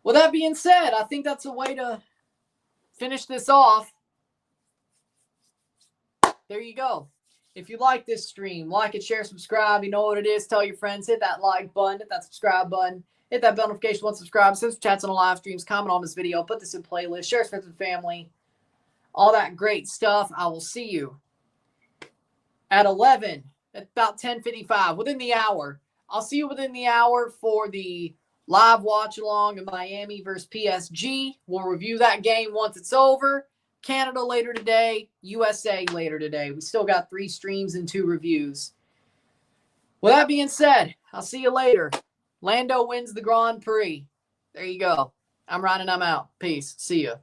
With that being said, I think that's a way to finish this off. There you go. If you like this stream, like it, share, subscribe. You know what it is. Tell your friends. Hit that like button. Hit that subscribe button. Hit that bell notification once subscribed. Send some chats on the live streams. Comment on this video. Put this in playlist. Share it with friends and family. All that great stuff. I will see you at 11, at about 10:55, within the hour. I'll see you within the hour for the live watch along in Miami versus PSG. We'll review that game once it's over. Canada later today, USA later today. We still got 3 streams and 2 reviews. With that being said, I'll see you later. Lando wins the Grand Prix. There you go. I'm Ryan and I'm out. Peace. See ya.